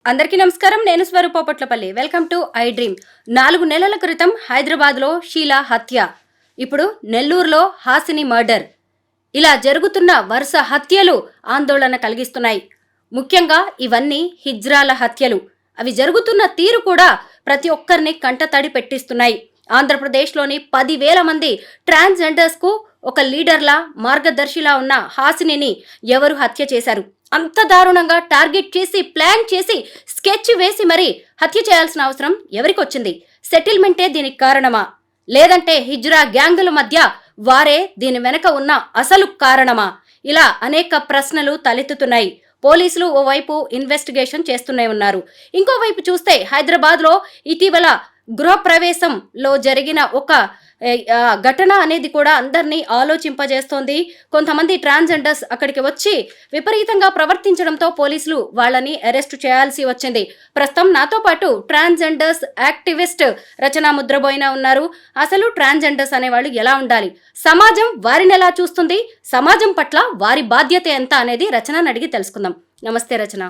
అందరికీ నమస్కారం. నేను Swarupapatlapalli. Welcome to I Dream. 4 నెలల క్రితం హైదరాబాద్లో షీలా హత్య, ఇప్పుడు నెల్లూరులో హాసిని మర్డర్. ఇలా జరుగుతున్న వరుస హత్యలు ఆందోళన కలిగిస్తున్నాయి. ముఖ్యంగా ఇవన్నీ హిజ్రాల హత్యలు. అవి జరుగుతున్న తీరు కూడా ప్రతి ఒక్కరిని కంటతడి పెట్టిస్తున్నాయి. ఆంధ్రప్రదేశ్లోని 10,000 మంది ట్రాన్స్జెండర్స్కు ఒక లీడర్లా, మార్గదర్శిలా ఉన్న హాసినిని ఎవరు హత్య చేశారు? అంత దారుణంగా టార్గెట్ చేసి, ప్లాన్ చేసి, స్కెచ్ వేసి మరి హత్య చేయాల్సిన అవసరం ఎవరికొచ్చింది? సెటిల్మెంటే దీనికి కారణమా, లేదంటే హిజ్రా గ్యాంగుల మధ్య వారే దీని వెనక ఉన్న అసలు కారణమా? ఇలా అనేక ప్రశ్నలు తలెత్తుతున్నాయి. పోలీసులు ఓవైపు ఇన్వెస్టిగేషన్ చేస్తూనే ఉన్నారు. ఇంకోవైపు చూస్తే హైదరాబాద్లో ఇటీవల గృహప్రవేశంలో జరిగిన ఒక ఘటన అనేది కూడా అందరినీ ఆలోచింపజేస్తోంది. కొంతమంది ట్రాన్స్జెండర్స్ అక్కడికి వచ్చి విపరీతంగా ప్రవర్తించడంతో పోలీసులు వాళ్ళని అరెస్ట్ చేయాల్సి వచ్చింది. ప్రస్తుతం నాతో పాటు ట్రాన్స్జెండర్స్ యాక్టివిస్ట్ రచన ముద్రబోయిన ఉన్నారు. అసలు ట్రాన్స్జెండర్స్ అనేవాళ్ళు ఎలా ఉండాలి, సమాజం వారిని ఎలా చూస్తుంది, సమాజం పట్ల వారి బాధ్యత ఎంత అనేది రచనని అడిగి తెలుసుకుందాం. నమస్తే రచన.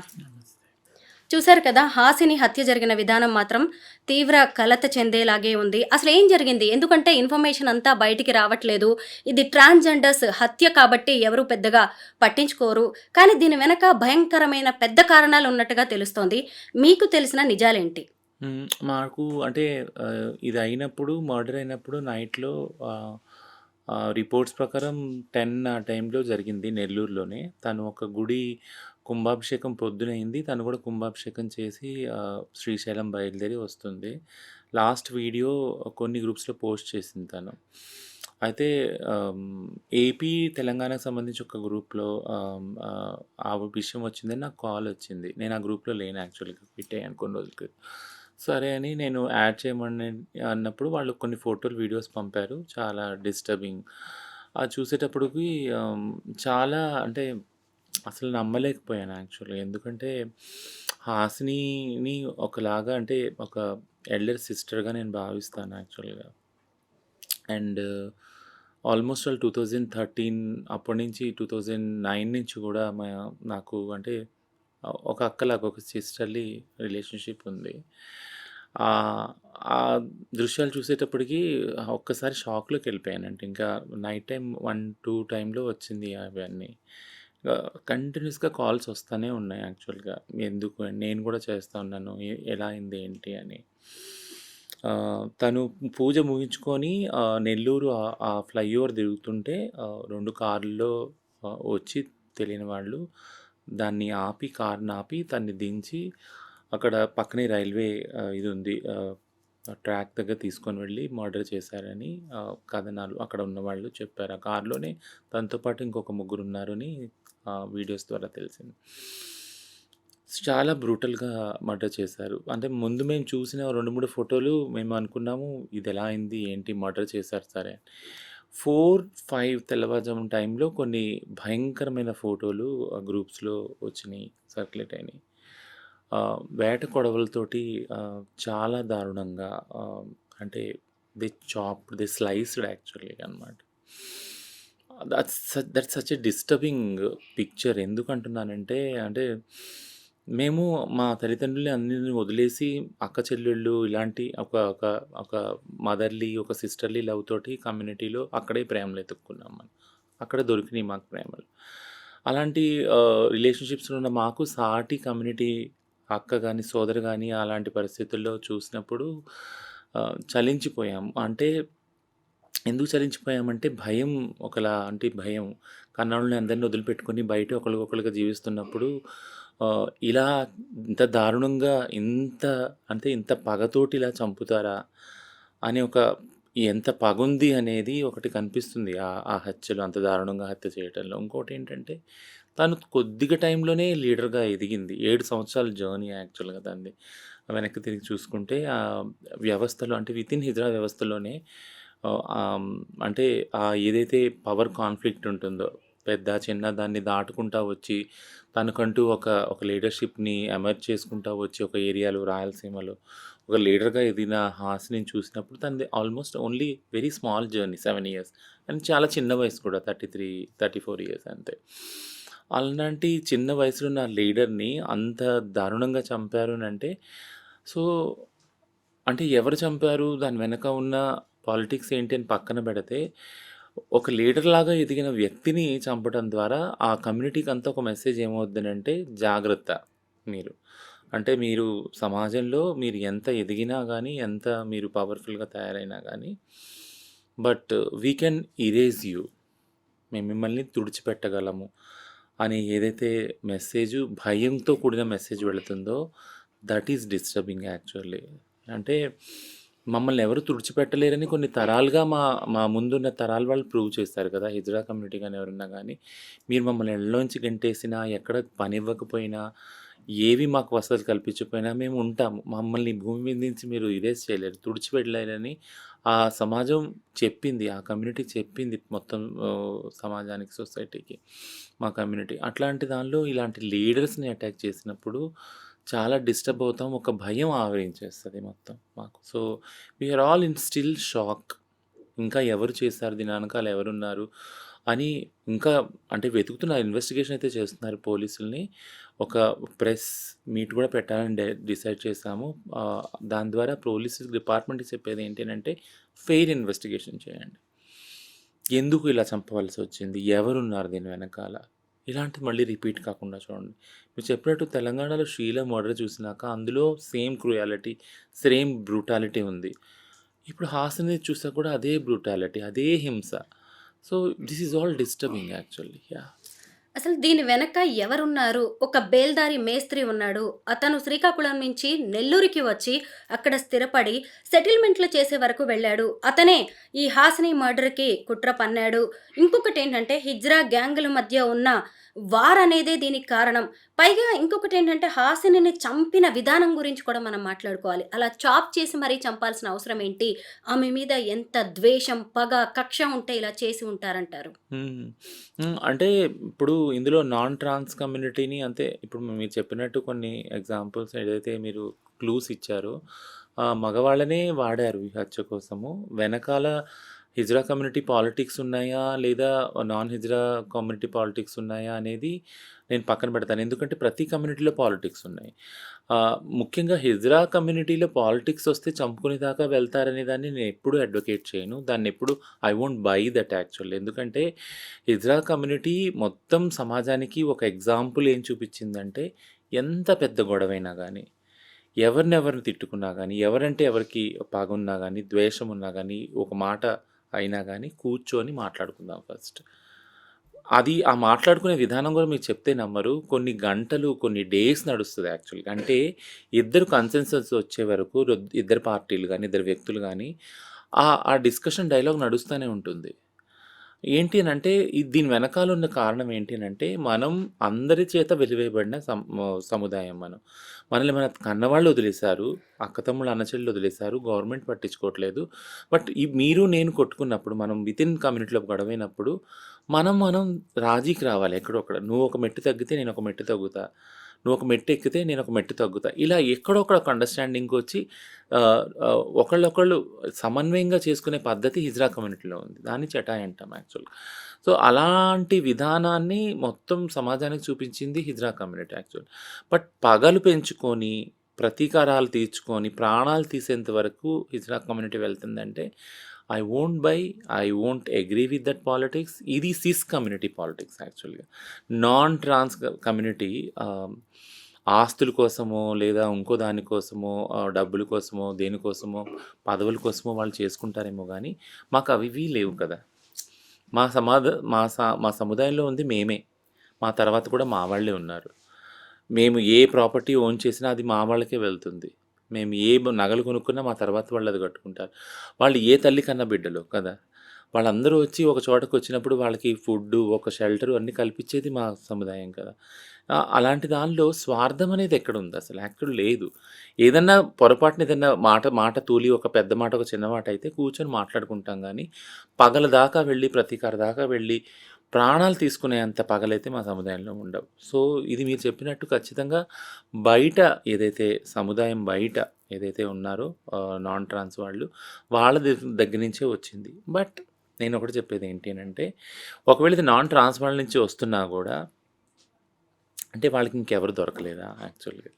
చూశారు కదా, హాసిని హత్య జరిగిన విధానం మాత్రం తీవ్ర కలత చెందేలాగే ఉంది. అసలు ఏం జరిగింది? ఎందుకంటే ఇన్ఫర్మేషన్ అంతా బయటికి రావట్లేదు. ఇది ట్రాన్స్జెండర్స్ హత్య కాబట్టి ఎవరు పెద్దగా పట్టించుకోరు. కానీ దీని వెనక భయంకరమైన పెద్ద కారణాలు ఉన్నట్టుగా తెలుస్తోంది. మీకు తెలిసిన నిజాలేంటి? మాకు అంటే ఇది అయినప్పుడు మర్డర్ అయినప్పుడు నైట్‌లో రిపోర్ట్స్ ప్రకారం 10 ఆ టైంలో జరిగింది నెల్లూరులోనే. తను ఒక గుడి కుంభాభిషేకం పొద్దునయింది. తను కూడా కుంభాభిషేకం చేసి శ్రీశైలం బయలుదేరి వస్తుంది. లాస్ట్ వీడియో కొన్ని గ్రూప్స్‌లో పోస్ట్ చేసింది తను. అయితే ఏపీ, తెలంగాణకు సంబంధించి ఒక గ్రూప్‌లో ఆ విషయం వచ్చిందని నాకు కాల్ వచ్చింది. నేను ఆ గ్రూప్‌లో లేను యాక్చువల్‌గా, క్విట్ అయ్యాను కొన్ని రోజులకి. సరే అని నేను యాడ్ చేయమని అన్నప్పుడు వాళ్ళు కొన్ని ఫోటోలు, వీడియోస్ పంపారు. చాలా డిస్టర్బింగ్. అది చూసేటప్పటికి చాలా అంటే అసలు నమ్మలేకపోయాను యాక్చువల్‌గా. ఎందుకంటే హాసినిని ఒకలాగా అంటే ఒక ఎల్డర్ సిస్టర్‌గా నేను భావిస్తాను యాక్చువల్‌గా. అండ్ ఆల్మోస్ట్ ఆల్ 2013 అప్పటి నుంచి 2009 నుంచి కూడా నాకు అంటే ఒక అక్కలాగా, ఒక సిస్టర్లీ రిలేషన్‌షిప్ ఉంది. ఆ దృశ్యాలు చూసేటప్పటికి ఒక్కసారి షాక్‌లోకెళ్ళిపోయానండి. ఇంకా నైట్ టైమ్ 1, 2 టైంలో వచ్చింది అవన్నీ. కంటిన్యూస్‌గా కాల్స్ వస్తానే ఉన్నాయి యాక్చువల్‌గా. ఎందుకు అని నేను కూడా చేస్తా ఉన్నాను. ఎలా అయింది ఏంటి అని. తను పూజ ముగించుకొని నెల్లూరు ఆ ఫ్లైఓవర్ తిరుగుతుంటే 2 కార్‌ల్లో వచ్చి తెలియని వాళ్ళు దాన్ని ఆపి, కార్‌ని ఆపి తన్ని దించి అక్కడ పక్కనే రైల్వే ఇది ఉంది, ట్రాక్ దగ్గర తీసుకొని వెళ్ళి మర్డర్ చేశారని కథనాలు అక్కడ ఉన్నవాళ్ళు చెప్పారు. ఆ కార్‌లోనే తనతో పాటు ఇంకొక ముగ్గురున్నారని వీడియోస్ ద్వారా తెలిసింది. చాలా బ్రూటల్‌గా మర్డర్ చేశారు. అంటే ముందు మేము చూసిన 2, 3 ఫోటోలు మేము అనుకున్నాము ఇదెలా అయింది, ఏంటి మర్డర్ చేశారు సరే. 4, 5 తెల్లవారుజామున టైంలో కొన్ని భయంకరమైన ఫోటోలు గ్రూప్స్‌లో వచ్చినాయి, సర్క్యులేట్ అయినాయి. వేట కొడవలతోటి చాలా దారుణంగా అంటే దే స్లైస్డ్ యాక్చువల్లీ అనమాట. That's such a disturbing picture. ఎందుకంటున్నానంటే అంటే మేము మా తల్లిదండ్రులని అందరిని వదిలేసి అక్క చెల్లెళ్ళు ఇలాంటి ఒక ఒక ఒక మదర్లీ, ఒక సిస్టర్లీ లవ్ తోటి కమ్యూనిటీలో అక్కడే ప్రేమలు ఎతుక్కున్నాం మనం. అక్కడ దొరికినాయి మాకు ప్రేమలు. అలాంటి రిలేషన్షిప్స్లో ఉన్న మాకు సాటి కమ్యూనిటీ అక్క కానీ, సోదరు కానీ అలాంటి పరిస్థితుల్లో చూసినప్పుడు చలించిపోయాము. అంటే ఎందుకు చలించిపోయామంటే భయం, ఒకలా అంటే భయం. కన్నాళ్ళని అందరిని వదిలిపెట్టుకొని బయట ఒకళ్ళకొకళ్ళుగా జీవిస్తున్నప్పుడు ఇలా ఇంత దారుణంగా, ఇంత పగతోటి ఇలా చంపుతారా అని ఎంత పగుంది అనేది ఒకటి కనిపిస్తుంది ఆ హత్యలో, అంత దారుణంగా హత్య చేయటంలో. ఇంకోటేంటంటే తను కొద్దిగా టైంలోనే లీడర్‌గా ఎదిగింది. 7 సంవత్సరాల జర్నీ యాక్చువల్‌గా తనది. వెనక్కి తిరిగి చూసుకుంటే వ్యవస్థలో అంటే వితిన్ హిజ్రా వ్యవస్థలోనే అంటే ఏదైతే పవర్ కాన్ఫ్లిక్ట్ ఉంటుందో, పెద్ద, చిన్న దాన్ని దాటుకుంటా వచ్చి తనకంటూ ఒక లీడర్‌షిప్‌ని ఎమర్జ్ చేసుకుంటా వచ్చి ఒక ఏరియాలో, రాయలసీమలో ఒక లీడర్‌గా ఎదిగిన హాసినిని చూసినప్పుడు తనది almost only very small journey, 7 years. And చాలా చిన్న వయసు కూడా 33, 34 ఇయర్స్ అంతే. అలాంటి చిన్న వయసులో ఉన్న లీడర్‌ని అంత దారుణంగా చంపారు అనంటే, సో, అంటే ఎవరు చంపారు? దాని వెనక ఉన్న పాలిటిక్స్ ఏంటి అని పక్కన పెడితే, ఒక లీడర్‌లాగా ఎదిగిన వ్యక్తిని చంపడం ద్వారా ఆ కమ్యూనిటీకంతా ఒక మెసేజ్ ఏమవుద్దనంటే, జాగ్రత్త మీరు. అంటే మీరు సమాజంలో మీరు ఎంత ఎదిగినా గానీ, ఎంత మీరు పవర్‌ఫుల్‌గా తయారైనా గానీ, but we can erase you. మేము మిమ్మల్ని తుడిచిపెట్టగలము అని ఏదైతే మెసేజు భయంతో కూడిన మెసేజ్ వెళుతుందో, దట్ ఈస్ డిస్టర్బింగ్ యాక్చువల్లీ. అంటే మమ్మల్ని ఎవరు తుడిచిపెట్టలేరని కొన్ని తరాలుగా మా మా ముందున్న తరాల వాళ్ళు ప్రూవ్ చేస్తారు కదా! హిజ్రా కమ్యూనిటీ గాని ఎవరున్నా గానీ, మీరు మమ్మల్ని ఇళ్ళలోంచి గెంటేసినా, ఎక్కడ పనివ్వకపోయినా, ఏవి మాకు వసతులు కల్పించకపోయినా మేము ఉంటాము. మమ్మల్ని భూమి మీద నుంచి మీరు ఇరేజ్ చేయలేరు, తుడిచిపెట్టలేరని ఆ సమాజం చెప్పింది. ఆ కమ్యూనిటీ చెప్పింది మొత్తం సమాజానికి, సొసైటీకి. మా కమ్యూనిటీ. అట్లాంటి దానిలో ఇలాంటి లీడర్స్‌ని అటాక్ చేసినప్పుడు చాలా డిస్టర్బ్ అవుతాం. ఒక భయం ఆవరించేస్తది మొత్తం మాకు. So, we are all in still shock. ఇంకా ఎవరు చేశారు? దీని వెనకాల ఎవరున్నారు? అని ఇంకా అంటే వెతుకుతున్నారు. ఇన్వెస్టిగేషన్ అయితే చేస్తున్నారు పోలీసుల్ని. ఒక ప్రెస్ మీట్ కూడా పెట్టాలని డిసైడ్ చేశాము. దాని ద్వారా పోలీస్ డిపార్ట్మెంట్‌కి చెప్పేది ఏంటి అనంటే, ఫెయిర్ ఇన్వెస్టిగేషన్ చేయండి. ఎందుకు ఇలా చంపవలసొచ్చింది? ఎవరున్నారు దీని వెనకాల? ఇలాంటివి మళ్ళీ రిపీట్ కాకుండా చూడండి. మీరు చెప్పినట్టు తెలంగాణలో 'షీలా' మర్డర్ చూసినాక అందులో సేమ్ క్రూయాలిటీ, సేమ్ బ్రూటాలిటీ ఉంది. ఇప్పుడు 'హాసిని' చూసాక కూడా అదే బ్రూటాలిటీ, అదే హింస. So, this is all disturbing actually. Yeah! అసలు దీని వెనక ఎవరున్నారు? ఒక బేల్దారి మేస్త్రి ఉన్నాడు. అతను శ్రీకాకుళం నుంచి నెల్లూరుకి వచ్చి అక్కడ స్థిరపడి సెటిల్మెంట్లు చేసే వరకు వెళ్ళాడు. అతనే ఈ హాసిని మర్డర్‌కి కుట్ర పన్నాడు. ఇంకొకటేంటంటే హిజ్రా గ్యాంగుల మధ్య ఉన్న వార్ అనేదే దీనికి కారణం. పైగా ఇంకొకటేంటంటే హాసినిని చంపిన విధానం గురించి కూడా మనం మాట్లాడుకోవాలి. అలా చాప్ చేసి మరీ చంపాల్సిన అవసరం ఏంటి? ఆమె మీద ఎంత ద్వేషం, పగ, కక్ష ఉంటే ఇలా చేసి ఉంటారంటారు? హ్మ్. అంటే ఇప్పుడు ఇందులో నాన్ ట్రాన్స్ కమ్యూనిటీని అంటే ఇప్పుడు మీరు చెప్పినట్టు కొన్ని ఎగ్జాంపుల్స్ ఏదైతే మీరు క్లూస్ ఇచ్చారో, మగవాళ్ళనే వాడారు ఈ హత్య కోసము. వెనకాల హిజ్రా కమ్యూనిటీ పాలిటిక్స్ ఉన్నాయా? లేదా నాన్ హిజ్రా కమ్యూనిటీ పాలిటిక్స్ ఉన్నాయా? అనేది నేను పక్కన పెడతాను. ఎందుకంటే ప్రతి కమ్యూనిటీలో పాలిటిక్స్ ఉన్నాయి. ముఖ్యంగా హిజ్రా కమ్యూనిటీలో పాలిటిక్స్ వస్తే చంపుకునే దాకా వెళ్తారనే దాన్ని నేను ఎప్పుడూ అడ్వకేట్ చేయను. దాన్నెప్పుడు I won't buy that actually. ఎందుకంటే హిజ్రా కమ్యూనిటీ మొత్తం సమాజానికి ఒక ఎగ్జాంపుల్ ఏం చూపించిందంటే, ఎంత పెద్ద గొడవైనా గానీ, ఎవరినెవరిని తిట్టుకున్నా గానీ, ఎవరంటే ఎవరికి పగున్నా గానీ, ద్వేషం ఉన్నా గానీ, ఒక మాట అయినా గానీ కూర్చొని మాట్లాడుకుందాం ఫస్ట్. అది ఆ మాట్లాడుకునే విధానం గూడా మీరు చెప్తే నమ్మరు. కొన్ని గంటలు, కొన్ని డేస్ నడుస్తది యాక్చువల్‌గా. అంటే ఇద్దరు కన్సెన్సస్ వచ్చే వరకు ఇద్దరు పార్టీలు గానీ, ఇద్దరు వ్యక్తులు గానీ ఆ డిస్కషన్ డైలాగ్ నడుస్తూనే ఉంటుంది. ఏంటి అనంటే దీని వెనకాల ఉన్న కారణం ఏంటి అనంటే, మనం అందరి చేత వెలివేయబడిన సముదాయం మనం. మనల్ని మన కన్నవాళ్ళు వదిలేశారు. అక్కతమ్ముళ్ళు, అన్నచెల్లెలు వదిలేశారు. గవర్నమెంట్ పట్టించుకోవట్లేదు. బట్ మీరు నేను కొట్టుకున్నప్పుడు, మనం వితిన్ కమ్యూనిటీలో గొడవైనప్పుడు, మనం రాజీకి రావాలి ఎక్కడో అక్కడ. నువ్వు ఒక మెట్టు తగ్గితే నేను ఒక మెట్టు తగ్గుతా. నువ్వు ఒక మెట్టు ఎక్కితే నేను ఒక మెట్టు తగ్గుతా. ఇలా ఎక్కడో అక్కడ ఒక అండర్‌స్టాండింగ్‌కొచ్చి ఒకళ్ళొకళ్ళు సమన్వయంగా చేసుకునే పద్ధతి హిజ్రా కమ్యూనిటీలో ఉంది. దాన్ని చటాయి అంటాం యాక్చువల్‌గా. సో, అలాంటి విధానాన్ని మొత్తం సమాజానికి చూపించింది హిజ్రా కమ్యూనిటీ యాక్చువల్లీ. బట్ పగలు పెంచుకొని, ప్రతీకారాలు తీర్చుకొని, ప్రాణాలు తీసేంత వరకు హిజ్రా కమ్యూనిటీ వెళ్తుందంటే, I won't agree with that politics. ఇది సిస్ కమ్యూనిటీ పాలిటిక్స్ యాక్చువల్‌గా. నాన్ ట్రాన్స్ కమ్యూనిటీ ఆస్తుల కోసమో, లేదా ఇంకో దాని కోసమో, డబ్బుల కోసమో, దేనికోసమో, పదవుల కోసమో వాళ్ళు చేసుకుంటారేమో గానీ, మాకు అవివి లేవు కదా! మా సముదాయంలో ఉంది మేమే. మా తర్వాత కూడా మా వాళ్ళే ఉన్నారు. మేము ఏ ప్రాపర్టీ ఓన్ చేసినా అది మా వాళ్ళకే వెళ్తుంది. మేము ఏ నగలు కొనుక్కున్నా మా తర్వాత వాళ్ళు అది కట్టుకుంటారు. వాళ్ళు ఏ తల్లి కన్న బిడ్డలో కదా! వాళ్ళందరూ వచ్చి ఒక చోటకొచ్చినప్పుడు వాళ్ళకి ఫుడ్డు, ఒక షెల్టరు అన్నీ కల్పించేది మా సముదాయం కదా! అలాంటి దానిలో స్వార్థం అనేది ఎక్కడుంది అసలు? యాక్చువల్ లేదు. ఏదన్నా పొరపాటున ఏదన్నా మాట తూలి ఒక పెద్ద మాట, ఒక చిన్న మాట అయితే కూర్చొని మాట్లాడుకుంటాం గానీ, పగల దాకా వెళ్ళి, ప్రతీకార దాకా వెళ్ళి, ప్రాణాలు తీసుకునేంత పగలైతే మా సముదాయంలో ఉండవు. సో, ఇది మీరు చెప్పినట్టు ఖచ్చితంగా బయట ఏదైతే సముదాయం బయట ఏదైతే ఉన్నారో నాన్ ట్రాన్స్ వాళ్ళు, వాళ్ళ దగ్గర నుంచే వచ్చింది. బట్ నేనొకటి చెప్పేదేంటి అనంటే, ఒకవేళ ఇది నాన్ ట్రాన్స్ వాళ్ళ నుంచి వస్తున్నా గూడా, అంటే వాళ్ళకి ఇంకెవరు దొరకలేదా యాక్చువల్‌గా?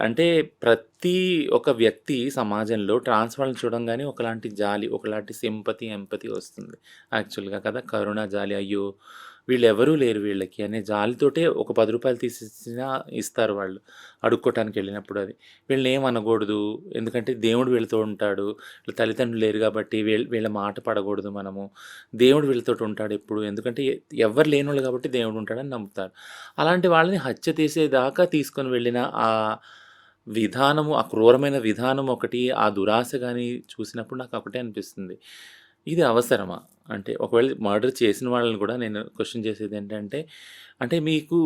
అంటే ప్రతి ఒక వ్యక్తి సమాజంలో ట్రాన్స్ వాళ్ళని చూడంగానే ఒకలాంటి జాలి, ఒకలాంటి సింపతి, ఎంపతి వస్తుంది యాక్చువల్‌గా కదా! కరుణ, జాలి అయ్యో! వీళ్ళెవరూ లేరు వీళ్ళకి అనే జాలితోటే ఒక రూ. 10 తీసిచ్చినా ఇస్తారు వాళ్ళు. అడుక్కోటానికెళ్ళినప్పుడు అది. వీళ్ళనేమనకూడదు. ఎందుకంటే దేవుడు వీళ్ళతో ఉంటాడు. వీళ్ళ తల్లిదండ్రులు లేరు కాబట్టి వీళ్ళ మాట పడకూడదు మనము. దేవుడు వీళ్ళతోటి ఉంటాడెప్పుడు. ఎందుకంటే ఎవ్వరు లేనోళ్ళు కాబట్టి దేవుడు ఉంటాడని నమ్ముతారు. అలాంటి వాళ్ళని హత్య చేసేదాకా తీసుకొని వెళ్ళిన ఆ విధానము, ఆ క్రూరమైన విధానం ఒకటి, ఆ దురాశ గాని చూసినప్పుడు నాకొకటే అనిపిస్తుంది. ఇది అవసరమా? అంటే ఒకవేళ మర్డర్ చేసిన వాళ్ళని కూడా నేను క్వెషన్ చేసేదేంటంటే, అంటే మీకు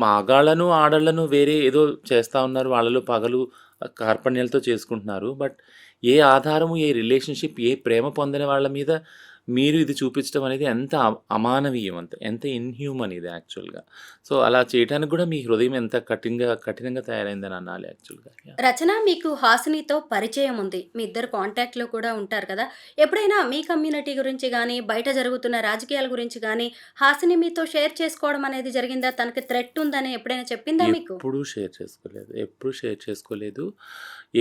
మగాళ్ళను, ఆడోళ్ళను వేరే ఏదో చేస్తా ఉన్నారు. వాళ్ళలో పగలు, కార్పణ్యాలతో చేసుకుంటున్నారు. బట్ ఏ ఆధారము, ఏ రిలేషన్‌షిప్, ఏ ప్రేమ పొందని వాళ్ళ మీద మీరు ఇది చూపించడం అనేది ఎంత అమానవీయం ఎంత ఇన్‌హ్యూమన్ ఇది యాక్చువల్‌గా. సో, అలా చేయటానికి కూడా మీ హృదయం ఎంత కఠినంగా తయారైందని అనాలి యాక్చువల్‌గా. యాహ్! రచన మీకు హాసినితో పరిచయం ఉంది. మీ ఇద్దరు కాంటాక్ట్‌లో కూడా ఉంటారు కదా! ఎప్పుడైనా మీ కమ్యూనిటీ గురించి గానీ, బయట జరుగుతున్న రాజకీయాల గురించి గానీ, హాసిని మీతో షేర్ చేసుకోవడం అనేది జరిగిందా? తనకి థ్రెట్ ఉందని ఎప్పుడైనా చెప్పిందా మీకు? ఎప్పుడూ షేర్ చేసుకోలేదు. ఎప్పుడు షేర్ చేసుకోలేదు.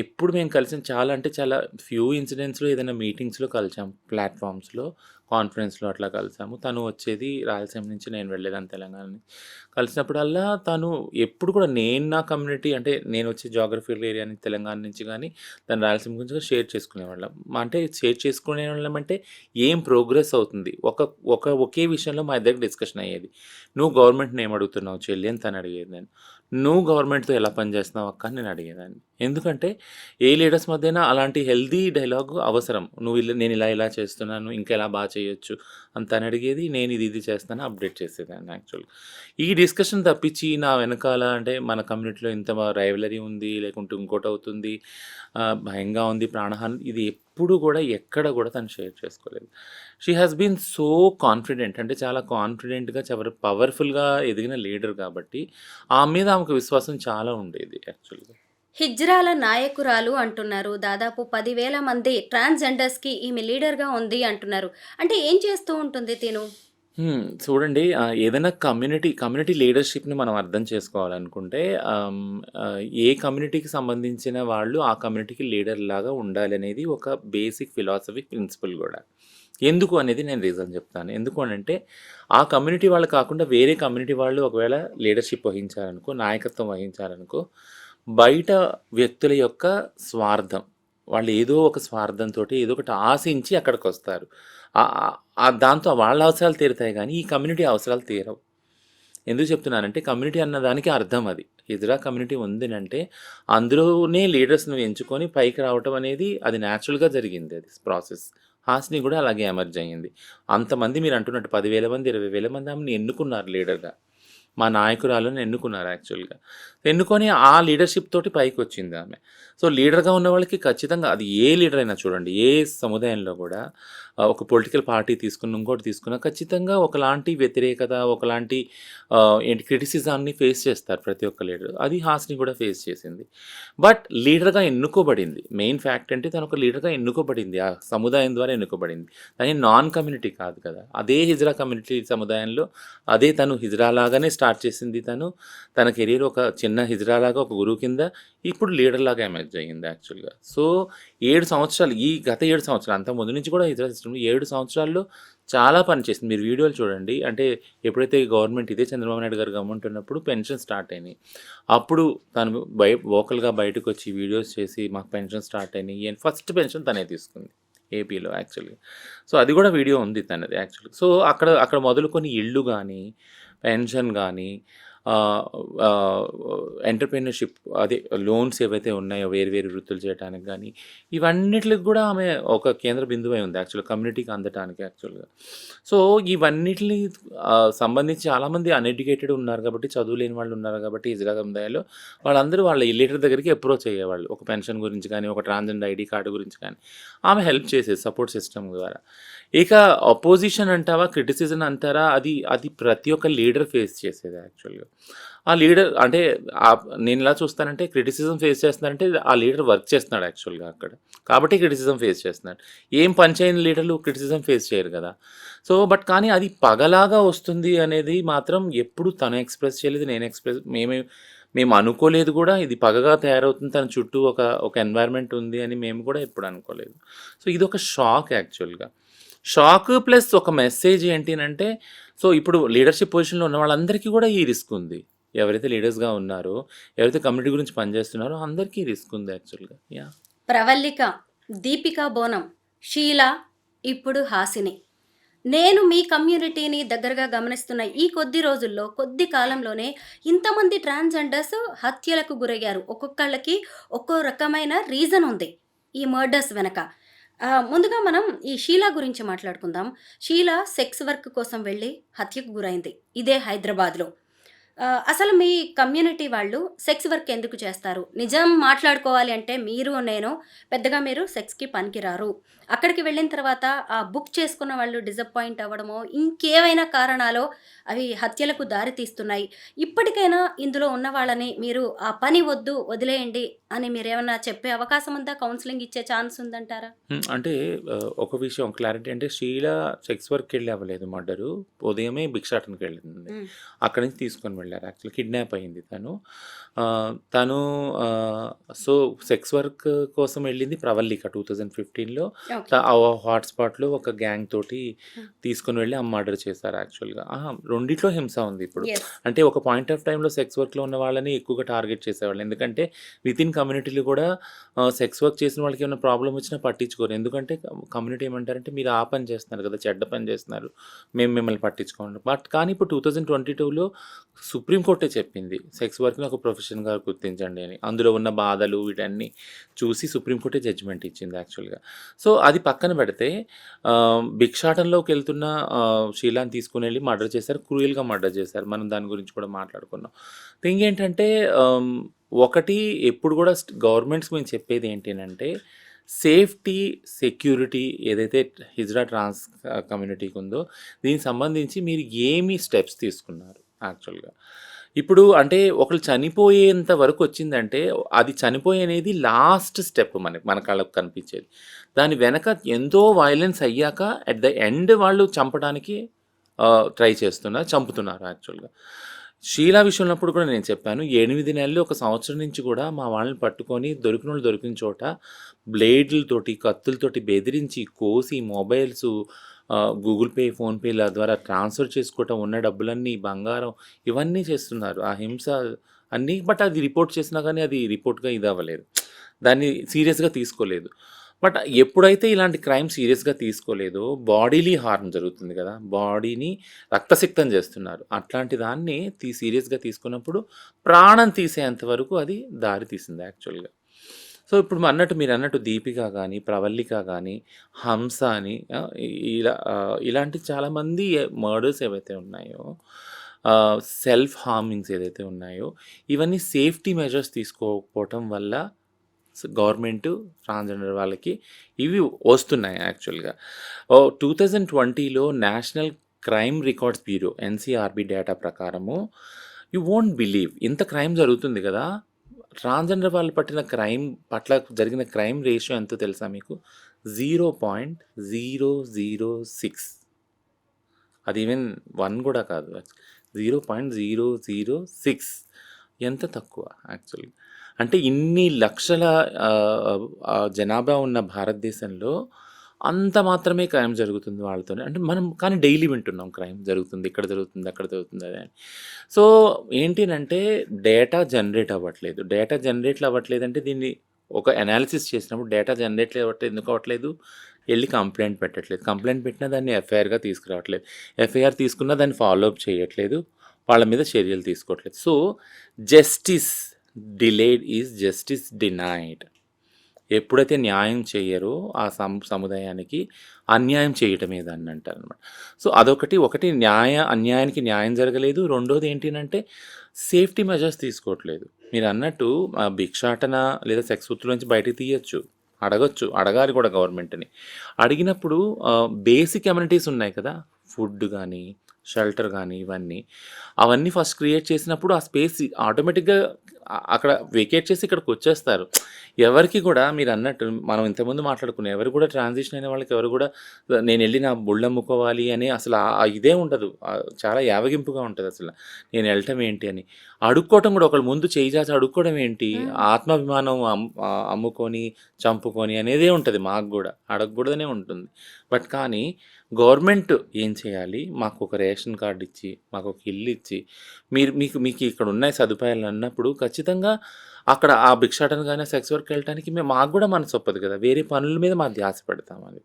ఎప్పుడు మేము కలిసిన చాలా అంటే చాలా ఫ్యూ ఇన్సిడెంట్స్‌లో ఏదైనా మీటింగ్స్‌లో కలిసాం. ప్లాట్‌ఫార్మ్స్‌లో, కాన్ఫరెన్స్‌లో అట్లా కలిసాము. తను వచ్చేది రాయలసీమ నుంచి, నేను వెళ్ళేదాన్ని తెలంగాణ నుంచి. కలిసినప్పుడల్లా తను ఎప్పుడు కూడా నేను నా కమ్యూనిటీ అంటే నేను వచ్చే జియోగ్రఫికల్ ఏరియా నుంచి తెలంగాణ నుంచి గానీ, తను రాయలసీమ గురించి కూడా షేర్ చేసుకునేవాళ్ళం. అంటే షేర్ చేసుకునేవాళ్ళం అంటే ఏం ప్రోగ్రెస్ అవుతుంది. ఒకే విషయంలో మా ఇద్దరికి డిస్కషన్ అయ్యేది. "నువ్వు గవర్నమెంట్‌ని ఏం అడుగుతున్నావు చెల్లి" అని తను అడిగేది నేను. "నువ్వు గవర్నమెంట్‌తో ఎలా పనిచేస్తున్నావు అక్క" అని నేను అడిగేదాన్ని. ఎందుకంటే ఏ లీడర్స్ మధ్యన అలాంటి హెల్తీ డైలాగ్ అవసరం. నేను ఇలా చేస్తున్నాను, ఇంకా ఎలా చేయొచ్చు అని తను అడిగేది. నేను ఇది చేస్తాను అప్డేట్ చేసేదాన్ని యాక్చువల్‌గా. ఈ డిస్కషన్ తప్పించి నా వెనకాల అంటే మన కమ్యూనిటీలో ఇంత రైవలరీ ఉంది, లేకుంటే ఇంకోటవుతుంది, భయంగా ఉంది, ప్రాణహాని ఇది ఎప్పుడు కూడా ఎక్కడ కూడా తను షేర్ చేసుకోలేదు. She has been so confident అంటే చాలా కాన్ఫిడెంట్‌గా పవర్‌ఫుల్‌గా ఎదిగిన లీడర్ కాబట్టి ఆమె మీద ఆమెకు విశ్వాసం చాలా ఉండేది యాక్చువల్‌గా. హిజ్రాల నాయకురాలు అంటున్నారు. దాదాపు 10,000 మంది ట్రాన్స్‌జెండర్స్‌కి ఈమె లీడర్‌గా ఉంది అంటున్నారు. అంటే ఏం చేస్తూ ఉంటుంది తిను? చూడండి ఏదైనా కమ్యూనిటీ లీడర్‌షిప్‌ని మనం అర్థం చేసుకోవాలనుకుంటే ఏ కమ్యూనిటీకి సంబంధించిన వాళ్ళు ఆ కమ్యూనిటీకి లీడర్‌లాగా ఉండాలనేది ఒక బేసిక్ ఫిలాసఫీ ప్రిన్సిపల్ గూడా. ఎందుకు అనేది నేను రీజన్ చెప్తాను. ఎందుకు అనంటే ఆ కమ్యూనిటీ వాళ్ళు కాకుండా వేరే కమ్యూనిటీ వాళ్ళు ఒకవేళ లీడర్‌షిప్ వహించారనుకో, నాయకత్వం వహించారనుకో, బయట వ్యక్తుల యొక్క స్వార్థం. వాళ్ళు ఏదో ఒక స్వార్థంతోటి ఏదో ఒకటి ఆశించి అక్కడికొస్తారు. దాంతో వాళ్ళ అవసరాలు తీరుతాయి గానీ, ఈ కమ్యూనిటీ అవసరాలు తీరవు. ఎందుకు చెప్తున్నానంటే కమ్యూనిటీ అన్నదానికి అర్థం అది. హిజ్రా కమ్యూనిటీ ఉందనంటే అందులోనే లీడర్స్‌ని ఎంచుకొని పైకి రావటం అనేది అది న్యాచురల్‌గా జరిగింది అది ప్రాసెస్. హాసిని కూడా అలాగే ఎమర్జ్ అయ్యింది. అంతమంది మీరు అంటున్నట్టు 10,000 మంది, 20,000 మంది ఆమెని ఎన్నుకున్నారు లీడర్‌గా. మా నాయకురాలను ఎన్నుకున్నారు యాక్చువల్‌గా. ఎన్నుకొని ఆ లీడర్‌షిప్ తోటి పైకొచ్చింది ఆమె. సో, లీడర్‌గా ఉన్న వాళ్ళకి ఖచ్చితంగా అది ఏ లీడర్ అయినా చూడండి, ఏ సముదాయంలో కూడా ఒక పొలిటికల్ పార్టీ తీసుకున్న, ఇంకోటి తీసుకున్న ఖచ్చితంగా ఒకలాంటి వ్యతిరేకత, ఒకలాంటి క్రిటిసిజాన్ని ఫేస్ చేస్తారు ప్రతి ఒక్క లీడర్. అది హాసిని కూడా ఫేస్ చేసింది. బట్ లీడర్‌గా ఎన్నుకోబడింది. మెయిన్ ఫ్యాక్ట్ అంటే తను ఒక లీడర్‌గా ఎన్నుకోబడింది. ఆ సముదాయం ద్వారా ఎన్నుకోబడింది. తను నాన్ కమ్యూనిటీ కాదు కదా! అదే హిజ్రా కమ్యూనిటీ సముదాయంలో అదే తను హిజ్రా లాగానే స్టార్ట్ చేసింది తను. తన కెరీర్ ఒక చిన్న హిజ్రా లాగా ఒక గురువు కింద ఇప్పుడు లీడర్ లాగా ఎమర్జ్ అయ్యింది యాక్చువల్‌గా. సో, 7 సంవత్సరాలు ఈ గత 7 సంవత్సరాలు అంతకు ముందు నుంచి కూడా హిజ్రా సిస్టమ్‌లో 7 సంవత్సరాల్లో చాలా పని చేసింది. మీరు వీడియోలు చూడండి. అంటే ఎప్పుడైతే గవర్నమెంట్ ఇదే చంద్రబాబు నాయుడు గారు గవర్నమెంట్ ఉన్నప్పుడు పెన్షన్ స్టార్ట్ అయినాయి. అప్పుడు తను వోకల్‌గా బయటకొచ్చి వీడియోస్ చేసి మాకు పెన్షన్ స్టార్ట్ అయినాయి అని ఫస్ట్ పెన్షన్ తనే తీసుకుంది ఏపీలో యాక్చువల్‌గా. సో, అది కూడా వీడియో ఉంది తనది యాక్చువల్‌గా. సో, అక్కడ మొదలుకొని ఇల్లు గానీ, పెన్షన్ గానీ, ఎంటర్‌ప్రెన్యూర్‌షిప్ అదే లోన్స్ ఏవైతే ఉన్నాయో వేరు వేరు వృత్తులు చేయటానికి గానీ, ఇవన్నిట్లికి గూడా ఆమె ఒక కేంద్ర బిందువై ఉంది యాక్చువల్‌గా కమ్యూనిటీకి అందటానికి యాక్చువల్‌గా. సో, ఇవన్నిటిని సంబంధించి చాలామంది అన్‌ఎడ్యుకేటెడ్ ఉన్నారు కాబట్టి, చదువు లేని వాళ్ళు ఉన్నారు కాబట్టి హిజ్రా సముదాయంలో వాళ్ళందరూ వాళ్ళ లీడర్ దగ్గరికి అప్రోచ్ అయ్యేవాళ్ళు. ఒక పెన్షన్ గురించి కానీ, ఒక ట్రాన్స్‌జెండర్ ఐడీ కార్డ్ గురించి కానీ, ఆమె హెల్ప్ చేసేది సపోర్ట్ సిస్టమ్ ద్వారా. ఇక అపోజిషన్ అంటావా, క్రిటిసిజం అంటారా, అది ప్రతి ఒక్క లీడర్ ఫేస్ చేసేదే యాక్చువల్‌గా. ఆ లీడర్ అంటే నేను ఎలా చూస్తానంటే క్రిటిసిజం ఫేస్ చేస్తున్నారంటే ఆ లీడర్ వర్క్ చేస్తున్నాడు యాక్చువల్గా అక్కడ, కాబట్టి క్రిటిసిజం ఫేస్ చేస్తున్నాడు. ఏం పని చేయని లీడర్లు క్రిటిసిజం ఫేస్ చేయరు కదా. సో బట్ కానీ అది పగలాగా వస్తుంది అనేది మాత్రం ఎప్పుడు తను ఎక్స్ప్రెస్ చేయలేదు, నేను మేము అనుకోలేదు కూడా. ఇది పగగా తయారవుతుంది, తన చుట్టూ ఒక ఎన్వైర్న్మెంట్ ఉంది అని మేము కూడా ఎప్పుడు అనుకోలేదు. సో ఇది ఒక షాక్ యాక్చువల్గా. షాక్ ప్లస్ ఒక మెసేజ్ ఏంటి అంటే, సో ఇప్పుడు లీడర్షిప్ పొజిషన్లో ఉన్న వాళ్ళందరికీ కూడా ఈ రిస్క్ ఉంది. ఎవరైతే లీడర్స్గా ఉన్నారో, ఎవరైతే కమ్యూనిటీ గురించి పనిచేస్తున్నారో అందరికీ రిస్క్ ఉంది యాక్చువల్గా. యా ప్రవల్లిక, దీపికా బోనం, షీల, ఇప్పుడు హాసిని. నేను మీ కమ్యూనిటీని దగ్గరగా గమనిస్తున్న ఈ కొద్ది రోజుల్లో, కొద్ది కాలంలోనే ఇంతమంది ట్రాన్స్జెండర్స్ హత్యలకు గురయ్యారు. ఒక్కొక్కళ్ళకి ఒక్కో రకమైన రీజన్ ఉంది ఈ మర్డర్స్ వెనక. ముందుగా మనం ఈ షీలా గురించి మాట్లాడుకుందాం. షీల సెక్స్ వర్క్ కోసం వెళ్ళి హత్యకు గురైంది ఇదే హైదరాబాద్లో. అసలు మీ కమ్యూనిటీ వాళ్ళు సెక్స్ వర్క్ ఎందుకు చేస్తారు? నిజం మాట్లాడుకోవాలి అంటే నేను పెద్దగా మీరు సెక్స్కి పనికిరారు. అక్కడికి వెళ్ళిన తర్వాత ఆ బుక్ చేసుకున్న వాళ్ళు డిసప్పాయింట్ అవ్వడమో ఇంకేమైనా కారణాలో అవి హత్యలకు దారి తీస్తున్నాయి. ఇప్పటికైనా ఇందులో ఉన్న వాళ్ళని మీరు ఆ పని వద్దు, వదిలేయండి అని మీరేమన్నా చెప్పే అవకాశం ఉందా? కౌన్సిలింగ్ ఇచ్చే ఛాన్స్ ఉందంటారా? అంటే ఒక విషయం క్లారిటీ అంటే, షీల సెక్స్ వర్క్కి వెళ్ళి అవ్వలేదు మర్డరు. ఉదయమే భిక్షాటనకి వెళ్ళింది. అక్కడి నుంచి తీసుకొని వెళ్ళారు. యాక్చువల్లీ కిడ్నాప్ అయింది తను. సో సెక్స్ వర్క్ కోసం వెళ్ళింది ప్రవల్లిక 2015లో. ఓకే. హాట్స్పాట్లో ఒక గ్యాంగ్ తోటి తీసుకొని వెళ్ళి మర్డర్ చేశారు యాక్చువల్గా. రెండిట్లో హింస ఉంది ఇప్పుడు. ఎస్. అంటే ఒక పాయింట్ ఆఫ్ టైంలో సెక్స్ వర్క్లో ఉన్న వాళ్ళని ఎక్కువగా టార్గెట్ చేసేవాళ్ళు. ఎందుకంటే విత్ ఇన్ కమ్యూనిటీలో కూడా సెక్స్ వర్క్ చేసిన వాళ్ళకి ఏమైనా ప్రాబ్లం వచ్చినా పట్టించుకోరు. ఎందుకంటే కమ్యూనిటీ ఏమంటారంటే, మీరు ఆ పని చేస్తున్నారు కదా, చెడ్డ పని చేస్తున్నారు, మేము మిమ్మల్ని పట్టించుకోండి. బట్ కానీ ఇప్పుడు 2022లో సుప్రీంకోర్టే చెప్పింది సెక్స్ వర్క్ని ఒక ప్రొఫెషన్గా గుర్తించండి అని. అందులో ఉన్న బాధలు వీటన్నీ చూసి సుప్రీంకోర్టే జడ్జిమెంట్ ఇచ్చింది యాక్చువల్గా. సో అది పక్కన పెడితే భిక్షాటంలోకి వెళ్తున్న షీలాని తీసుకుని వెళ్ళి మర్డర్ చేశారు, క్రూయల్గా మర్డర్ చేశారు. మనం దాని గురించి కూడా మాట్లాడుకున్నాం. థింగ్ ఏంటంటే, ఒకటి ఎప్పుడు కూడా గవర్నమెంట్స్ మేము చెప్పేది ఏంటంటే, సేఫ్టీ, సెక్యూరిటీ ఏదైతే హిజ్రా ట్రాన్స్ కమ్యూనిటీకి ఉందో దీనికి సంబంధించి మీరు ఏమి స్టెప్స్ తీసుకున్నారు యాక్చువల్గా. ఇప్పుడు అంటే ఒకళ్ళు చనిపోయేంత వరకు వచ్చిందంటే, అది చనిపోయేది లాస్ట్ స్టెప్ మన కళ్ళకు కనిపించేది. దాని వెనక ఎంతో వైలెన్స్ అయ్యాక అట్ ద ఎండ్ వాళ్ళు చంపడానికి ట్రై చేస్తున్నారు, చంపుతున్నారు యాక్చువల్గా. షీలా విషయంలో కూడా నేను చెప్పాను, 8 నెలలు 1 సంవత్సరం నుంచి కూడా మా వాళ్ళని పట్టుకొని దొరికిన వాళ్ళు దొరికిన చోట బ్లేడ్లతోటి, కత్తులతోటి బెదిరించి, కోసి, మొబైల్స్, గూగుల్ పే, ఫోన్పేల ద్వారా ట్రాన్స్ఫర్ చేసుకోవటం, ఉన్న డబ్బులన్నీ, బంగారం ఇవన్నీ చేస్తున్నారు. ఆ హింస అన్నీ. బట్ అది రిపోర్ట్ చేసినా కానీ అది రిపోర్ట్గా ఇది అవ్వలేదు, దాన్ని సీరియస్గా తీసుకోలేదు. బట్ ఎప్పుడైతే ఇలాంటి క్రైమ్ సీరియస్గా తీసుకోలేదో, బాడీలీ హార్మ్ జరుగుతుంది కదా, బాడీని రక్తసిక్తం చేస్తున్నారు. అట్లాంటి దాన్ని సీరియస్గా తీసుకున్నప్పుడు ప్రాణం తీసేంత వరకు అది దారి తీసింది యాక్చువల్గా. సో ఇప్పుడు మీరు అన్నట్టు దీపిక కానీ, ప్రవల్లిక కానీ, హంస అని ఇలాంటి చాలామంది మర్డర్స్ ఏవైతే ఉన్నాయో, సెల్ఫ్ హార్మింగ్స్ ఏదైతే ఉన్నాయో, ఇవన్నీ సేఫ్టీ మెజర్స్ తీసుకోకపోవటం వల్ల గవర్నమెంట్ ట్రాన్స్జెండర్ వాళ్ళకి ఇవి వస్తున్నాయి యాక్చువల్గా. 2020లో national crime records bureau NCRB data ప్రకారము, యూ వోంట్ బిలీవ్, ఇంత క్రైమ్ జరుగుతుంది కదా, ట్రాన్స్జెండర్ వాళ్ళు పట్ల జరిగిన క్రైమ్ రేషియో ఎంతో తెలుసా మీకు? 0.006. అది ఈవెన్ 1 కూడా కాదు, 0.006. ఎంత తక్కువ యాక్చువల్గా. అంటే ఇన్ని లక్షల జనాభా ఉన్న భారతదేశంలో అంత మాత్రమే క్రైమ్ జరుగుతుంది వాళ్ళతోనే. అంటే మనం కానీ డైలీ వింటున్నాం క్రైమ్ జరుగుతుంది, ఇక్కడ జరుగుతుంది, అక్కడ జరుగుతుంది అని. సో ఏంటినంటే, డేటా జనరేట్ అవ్వట్లేదు. డేటా జనరేట్లు అవ్వట్లేదంటే దీన్ని ఒక అనాలిసిస్ చేసినప్పుడు డేటా జనరేట్ అవ్వట్లేదు. ఎందుకు అవ్వట్లేదు? వెళ్ళి కంప్లైంట్ పెట్టట్లేదు. కంప్లైంట్ పెట్టినా దాన్ని FIRగా తీసుకురావట్లేదు. FIR తీసుకున్నా దాన్ని ఫాలో అప్ చేయట్లేదు, వాళ్ళ మీద చర్యలు తీసుకోవట్లేదు. So justice delayed is justice denied. ఎప్పుడైతే న్యాయం చేయరో ఆ సముదాయానికి అన్యాయం చేయటమే దాన్ని అంటారు అనమాట. సో అదొకటి. అన్యాయానికి న్యాయం జరగలేదు. రెండోది ఏంటంటే, సేఫ్టీ మెజర్స్ తీసుకోవట్లేదు. మీరు అన్నట్టు భిక్షాటన లేదా సెక్స్ వృత్తుల నుంచి బయటకు తీయచ్చు, అడగాలి కూడా గవర్నమెంట్ని. అడిగినప్పుడు బేసిక్ అమ్యూనిటీస్ ఉన్నాయి కదా, ఫుడ్ కానీ, షెల్టర్ కానీ ఇవన్నీ. అవన్నీ ఫస్ట్ క్రియేట్ చేసినప్పుడు ఆ స్పేస్ ఆటోమేటిక్‌గా అక్కడ వెకేట్ చేసి ఇక్కడికొచ్చేస్తారు. ఎవరికీ కూడా మీరన్నట్టు మనం ఇంతకుముందు మాట్లాడుకున్నాం. ఎవరు కూడా ట్రాన్సిషన్ అయిన వాళ్ళకి ఎవరు కూడా నేనెళ్ళి నా బుళ్ళమ్ముకోవాలి అని అసలు ఇదే ఉండదు. చాలా యావగింపుగా ఉంటదసల. నేనెళ్ళటం ఏంటి అని. అడుక్కోవటం కూడా ఒకళ్ళ ముందు చేయి చాచి అడుక్కోవడం ఏంటి? ఆత్మాభిమానం అమ్ముకొని, చంపుకొని అనేదే ఉంటది మాకు గూడా. అడగకూడదనే ఉంటుంది. బట్ కానీ గవర్నమెంట్ ఏం చేయాలి? మాకొక రేషన్ కార్డ్ ఇచ్చి, మాకొక ఇల్లిచ్చి, మీకు ఇక్కడ ఉన్నాయి సదుపాయాలు అన్నప్పుడు ఖచ్చితంగా అక్కడ ఆ భిక్షాటన గాని, సెక్స్ వర్క్‌కి వెళ్ళటానికి మాకు గూడా మనసొప్పదు కదా! వేరే పనుల మీద మా ధ్యాస పెడతామని.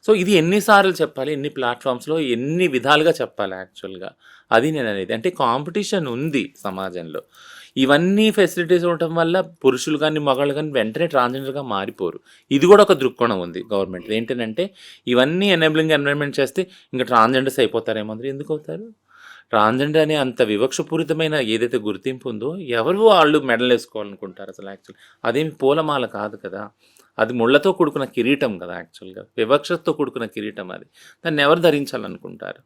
సో, ఇది ఎన్ని సార్లు చెప్పాలి? ఎన్ని ప్లాట్‌ఫార్మ్స్‌లో ఎన్ని విధాలుగా చెప్పాలి యాక్చువల్‌గా. అది నేననేది. అంటే కాంపిటీషన్ ఉంది సమాజంలో. ఇవన్నీ ఫెసిలిటీస్ ఉండటం వల్ల పురుషులు గాని, మగాళ్ళు గాని వెంటనే ట్రాన్స్‌జెండర్‌గా మారిపోరు. ఇది గూడా ఒక దృక్కోణం ఉంది గవర్నమెంట్‌ది. ఏంటనంటే ఇవన్నీ ఎనేబులింగ్ ఎన్విరాన్మెంట్ చేస్తే ఇంక ట్రాన్స్‌జెండర్స్ అయిపోతారేమో అందరూ. ఎందుకవుతారు? ట్రాన్స్‌జెండర్ అనే అంత వివక్షపూరితమైన ఏదైతే గుర్తింపు ఉందో ఎవరు వాళ్ళు మెడలేసుకోవాలనుకుంటారు అసలు యాక్చువల్లీ. అదేమి పూలమాల కాదు కదా! అది ముళ్ళతో కూడుకున్న కిరీటం కదా యాక్చువల్‌గా. వివక్షతో కూడుకున్న కిరీటం అది. దాన్ని ఎవరు ధరించాలనుకుంటారు?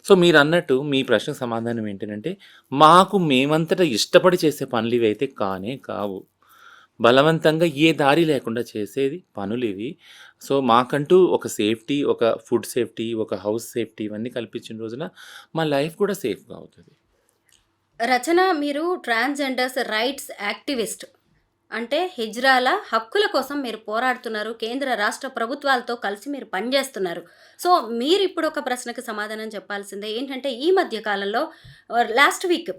సో, మీరన్నట్టు మీ ప్రశ్నకు సమాధానం ఏంటనంటే, మాకు మేమంతట ఇష్టపడి చేసే పనులివైతే కానే కావు. బలవంతంగా ఏ దారి లేకుండా చేసేది పనులివి. సో, మాకంటూ ఒక సేఫ్టీ, ఒక ఫుడ్ సేఫ్టీ, ఒక హౌస్ సేఫ్టీ ఇవన్నీ కల్పించిన రోజున మా లైఫ్ కూడా సేఫ్‌గా అవుతది. రచన, మీరు ట్రాన్స్‌జెండర్స్ రైట్స్ యాక్టివిస్ట్. అంటే హిజ్రాల హక్కుల కోసం మీరు పోరాడుతున్నారు. కేంద్ర, రాష్ట్ర ప్రభుత్వాలతో కలిసి మీరు పనిచేస్తున్నారు. సో, మీరిప్పుడు ఒక ప్రశ్నకు సమాధానం చెప్పాల్సిందే. ఏంటంటే ఈ మధ్య కాలంలో లాస్ట్ వీక్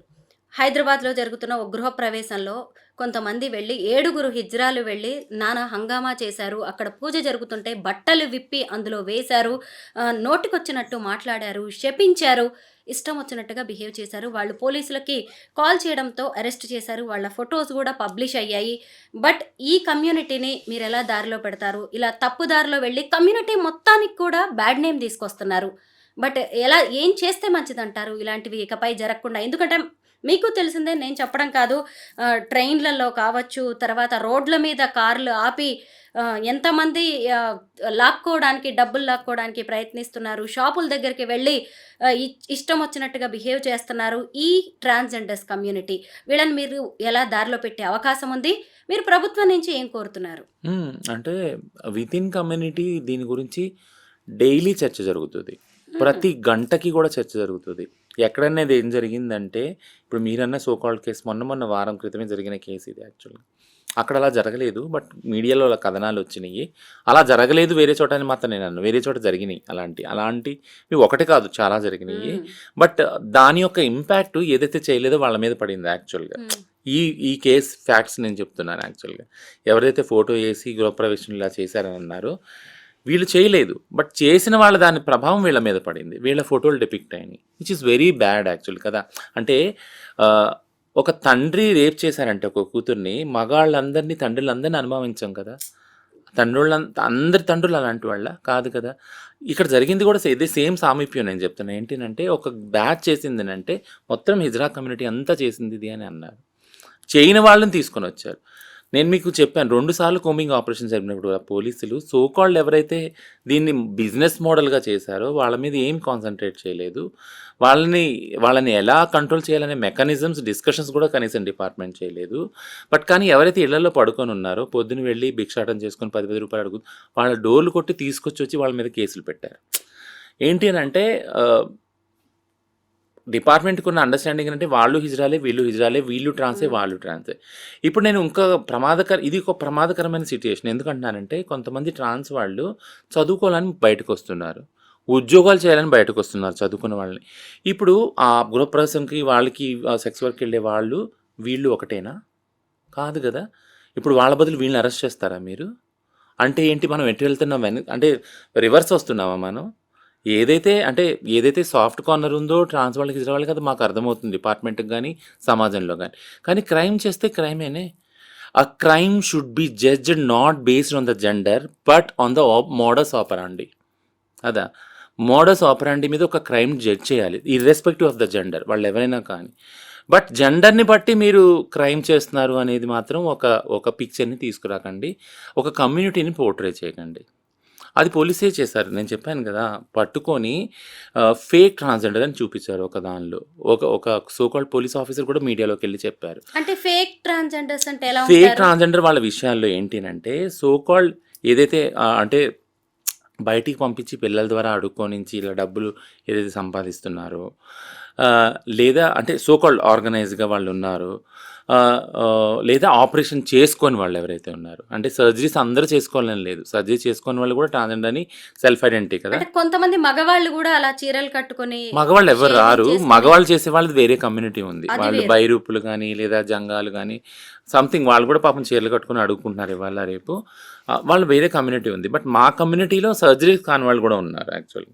హైదరాబాద్‌లో జరుగుతున్న ఒక గృహప్రవేశంలో కొంతమంది వెళ్ళి 7 హిజ్రాలు వెళ్ళి నానా హంగామా చేశారు. అక్కడ పూజ జరుగుతుంటే బట్టలు విప్పి అందులో వేశారు. నోటికొచ్చినట్టు మాట్లాడారు, శపించారు, ఇష్టం వచ్చినట్టుగా బిహేవ్ చేశారు. వాళ్ళు పోలీసులకి కాల్ చేయడంతో అరెస్ట్ చేశారు. వాళ్ళ ఫోటోస్ కూడా పబ్లిష్ అయ్యాయి. బట్ ఈ కమ్యూనిటీని మీరెలా దారిలో పెడతారు? ఇలా తప్పు దారిలో వెళ్ళి కమ్యూనిటీ మొత్తానికి కూడా బ్యాడ్ నేమ్ తీసుకొస్తున్నారు. బట్ ఏం చేస్తే మంచిదంటారు ఇలాంటివి ఇకపై జరగకుండా? ఎందుకంటే మీకు తెలిసిందే, నేను చెప్పడం కాదు. ట్రైన్‌లలో కావచ్చు, తర్వాత రోడ్ల మీద కార్లు ఆపి ఎంతమంది లాక్కోవడానికి, డబ్బులు లాక్కోవడానికి ప్రయత్నిస్తున్నారు. షాపుల దగ్గరికి వెళ్ళి ఇష్టం వచ్చినట్టుగా బిహేవ్ చేస్తున్నారు ఈ ట్రాన్స్‌జెండర్స్ కమ్యూనిటీ. వీళ్ళని మీరు ఎలా దారిలో పెట్టే అవకాశం ఉంది? మీరు ప్రభుత్వం నుంచి ఏం కోరుతున్నారు? అంటే వితిన్ కమ్యూనిటీ దీని గురించి డైలీ చర్చ జరుగుతది. హుహు. ప్రతి గంటకి కూడా చర్చ జరుగుతది. ఎక్కడన్నా ఇదేం జరిగిందంటే, ఇప్పుడు మీరన్న సో కాల్డ్ కేస్ మొన్న వారం క్రితమే జరిగిన కేస్ ఇది యాక్చువల్‌గా. అక్కడ అలా జరగలేదు. బట్ మీడియాలో అలా కథనాలొచ్చినియి. అలా జరగలేదు వేరే చోట అని మాత్రం నేననను. వేరే చోట జరిగినియి అలాంటివి ఒకటి కాదు చాలా జరిగినియి. హ్మ్. బట్ దాని యొక్క ఇంపాక్ట్ ఏదైతే చేయలేదో వాళ్ళ మీద పడింది యాక్చువల్‌గా. హ్మ్. ఈ కేస్ ఫ్యాక్ట్స్ నేను చెప్తున్నాను యాక్చువల్‌గా. ఎవరైతే ఫోటో ఏసి గృహప్రవేశం ఇలా చేశారని అన్నారో వీళ్ళు చేయలేదు. బట్ చేసిన వాళ్ళ దాని ప్రభావం వీళ్ళ మీద పడింది. వీళ్ళ ఫోటోలు డిపిక్ట్ అయినాయి. Which is very bad actual కదా! అంటే ఒక తండ్రి రేప్ చేశారంటే ఒక కూతుర్ని, మగాళ్ళందరినీ తండ్రులందరిని అనుభవించాం కదా! అందరి తండ్రులు అలాంటి వాళ్ళా? కాదు కదా! ఇక్కడ జరిగింది కూడా ఇదే సేమ్ సామీప్యం నేను చెప్తున్నా. ఏంటినంటే ఒక బ్యాచ్ చేసిందనంటే మొత్తం హిజ్రా కమ్యూనిటీ అంతా చేసింది ఇది అని అన్నారు. చేయని వాళ్ళని తీసుకొనొచ్చారు. నేను మీకు చెప్పాను 2 సార్లు కోంబింగ్ ఆపరేషన్ జరిగినప్పుడు ఆ పోలీసులు సో కాల్డ్ ఎవరైతే దీన్ని బిజినెస్ మోడల్‌గా చేశారో వాళ్ళ మీద ఏం కాన్సంట్రేట్ చేయలేదు. వాళ్ళని ఎలా కంట్రోల్ చేయాలనే మెకానిజమ్స్, డిస్కషన్స్ కూడా కనీసం డిపార్ట్మెంట్ చేయలేదు. బట్ కానీ ఎవరైతే ఇళ్లలో పడుకొని ఉన్నారో పొద్దున వెళ్ళి భిక్షాటన చేసుకొని రూ. 10 అడుగు వాళ్ళ డోర్లు కొట్టి తీసుకొచ్చి వాళ్ళ మీద కేసులు పెట్టారు. ఏంటి అనంటే డిపార్ట్మెంట్‌కి ఉన్న అండర్‌స్టాండింగ్ అంటే వాళ్ళు హిజ్రాలే, వీళ్ళు ట్రాన్సే, వాళ్ళు ట్రాన్సే. ఇప్పుడు నేను ఇంకా ఇది ఒక ప్రమాదకరమైన సిట్యుయేషన్. ఎందుకంటున్నానంటే కొంతమంది ట్రాన్స్ వాళ్ళు చదువుకోవాలని బయటకొస్తున్నారు. ఉద్యోగాలు చేయాలని బయటకొస్తున్నారు చదువుకున్న వాళ్ళని. ఇప్పుడు ఆ గృహప్రవేశంకి వాళ్ళకి సెక్స్ వర్క్‌కెళ్ళే వీళ్ళు ఒకటేనా? కాదు గదా! ఇప్పుడు వాళ్ళ బదులు వీళ్ళని అరెస్ట్ చేస్తారా మీరు? అంటే ఏంటి మనం ఎటు వెళ్తున్నాం అంటే రివర్స్ వస్తున్నామా మనం? ఏదైతే సాఫ్ట్ కార్నర్ ఉందో ట్రాన్స్ వాళ్ళకి, హిజ్రా వాళ్ళకి అది మాకు అర్థమవుతుంది డిపార్ట్మెంట్‌కి గానీ, సమాజంలో గానీ. కానీ క్రైమ్ చేస్తే క్రైమేనే. A crime should be judged not based on the gender but on the modus operandi. అదా! మోడస్ ఆపరాండి మీద ఒక క్రైమ్ జడ్జ్ చేయాలి. ఇర్రెస్పెక్టివ్ ఆఫ్ ద జెండర్ వాళ్ళెవరైనా కానీ. బట్ జెండర్‌ని బట్టి మీరు క్రైమ్ చేస్తున్నారు అనేది మాత్రం ఒక పిక్చర్‌ని తీసుకురాకండి. ఒక కమ్యూనిటీని పోర్ట్రే చేయకండి. అది పోలీసే చేశారు. నేను చెప్పాను గదా! పట్టుకొని ఫేక్ ట్రాన్స్‌జెండర్ అని చూపిచ్చారు ఒక దానిలో. ఒక సో కాల్డ్ పోలీస్ ఆఫీసర్ కూడా మీడియాలోకెళ్ళి చెప్పారు. అంటే ఫేక్ ట్రాన్స్‌జెండర్స్ అంటే ఎలా ఫేక్ ఉంటారు? ట్రాన్స్‌జెండర్ వాళ్ళ విషయాల్లో ఏంటినంటే సో కాల్డ్ ఏదైతే అంటే బయటికి పంపించి పిల్లల ద్వారా అడుక్కొనించి ఇలా డబ్బులు ఏదైతే సంపాదిస్తున్నారో లేదా అంటే సో కాల్డ్ ఆర్గనైజ్డ్‌గా వాళ్ళున్నారు. లేదా ఆపరేషన్ చేసుకోని వాళ్ళు ఎవరైతే ఉన్నారో అంటే సర్జరీస్ అందరూ చేసుకోవాలని లేదు. సర్జరీ చేసుకోని వాళ్ళు కూడా ట్రాన్స్‌జెండర్ అని సెల్ఫ్ ఐడెంటిటీ కదా! అంటే కొంతమంది మగవాళ్ళు గూడా అలా చీరలు కట్టుకొని మగవాళ్ళు ఎవరు షేవింగ్ రారు. చేసుకొని మగవాళ్ళు చేసేవాళ్ళది వేరే కమ్యూనిటీ ఉంది. అది వాళ్ళు వేరు. బైరూపులు గానీ, లేదా జంగాలు గానీ సంథింగ్ వాళ్ళు కూడా పాపం చీరలు కట్టుకొని అడుక్కుంటున్నారు ఇవాళ రేపు. వాళ్ళు వేరే కమ్యూనిటీ ఉంది. బట్ మా కమ్యూనిటీలో సర్జరీస్ కాని వాళ్ళు కూడా ఉన్నారు యాక్చువల్లీ.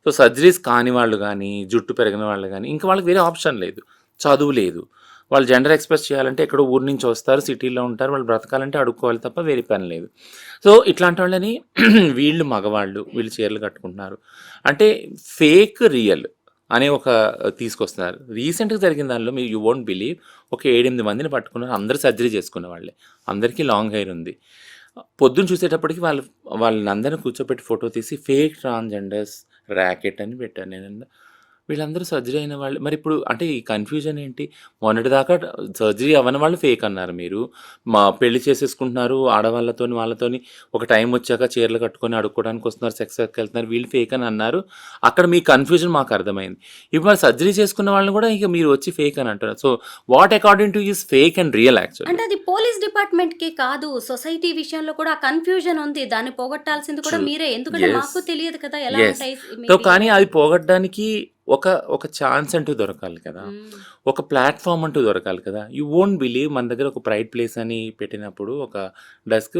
సో, సర్జరీస్ కాని వాళ్ళు గానీ, జుట్టు పెరగని వాళ్ళు గానీ, ఇంకా వాళ్ళకి వేరే ఆప్షన్ లేదు. చదువు లేదు. వాళ్ళు జెండర్ ఎక్స్‌ప్రెస్ చేయాలంటే ఎక్కడో ఊరు నుంచి వస్తారు, సిటీలో ఉంటారు. వాళ్ళు బ్రతకాలంటే అడుక్కోవాలి తప్ప వేరే పని లేదు. సో, ఇట్లాంటి వాళ్ళని వీళ్ళు మగవాళ్ళు, వీళ్ళు చీరలు కట్టుకుంటున్నారు. అంటే ఫేక్, రియల్ అనే ఒక తీసుకొస్తున్నారు. రీసెంట్‌గా జరిగిన దానిలో యూ వోంట్ బిలీవ్ ఒక 7, 8 మందిని పట్టుకున్నారు. అందరూ సర్జరీ చేసుకున్న వాళ్ళే. అందరికీ లాంగ్ హెయిర్ ఉంది. పొద్దున చూసేటప్పటికి వాళ్ళనందరిని కూర్చోబెట్టి ఫోటో తీసి ఫేక్ ట్రాన్స్‌జెండర్స్ ర్యాకెట్ అని పెట్టాను నేనన్నా. వీళ్ళందరూ సర్జరీ అయిన వాళ్ళు. మరిప్పుడు అంటే ఈ కన్‌ఫ్యూజన్ ఏంటి? మొన్నటిదాకా సర్జరీ అవ్వని వాళ్ళు ఫేక్ అన్నారు మీరు. పెళ్లి చేసేసుకుంటున్నారు ఆడవాళ్ళతోని, వాళ్ళతోని ఒక టైం వచ్చాక చీరలు కట్టుకొని అడుక్కోవడానికి వస్తున్నారు, సెక్స్ వర్క్‌కెళ్తున్నారు. వీళ్ళు ఫేక్ అని అన్నారు. అక్కడ మీ కన్‌ఫ్యూజన్ మాకు అర్థమైంది. ఇప్పుడు మరి సర్జరీ చేసుకున్న వాళ్ళని కూడా ఇక మీరు వచ్చి ఫేక్ అని అంటున్నారు. So, what according to you is fake and real actually? అంటే అది పోలీస్ డిపార్ట్‌మెంట్‌కి కాదు. సొసైటీ విషయంలో కూడా ఆ కన్‌ఫ్యూజన్ ఉంది. దాన్ని పోగొట్టాల్సింది కూడా ట్రూ. మీరే. ఎందుకంటే యెస్. మాకు తెలియదు కదా! ఎలా యెస్. ఉంటాయి సో, మీ కానీ అది రియాక్షన్. పోగొట్టడానికి ఒక ఛాన్స్ అంటూ దొరకాలి కదా! హ్మ్. ఒక ప్లాట్‌ఫార్మ్ అంటూ దొరకాలి కదా! యూ వోంట్ బిలీవ్ మన దగ్గర ఒక ప్రైడ్ ప్లేస్ అని పెట్టినప్పుడు ఒక డెస్క్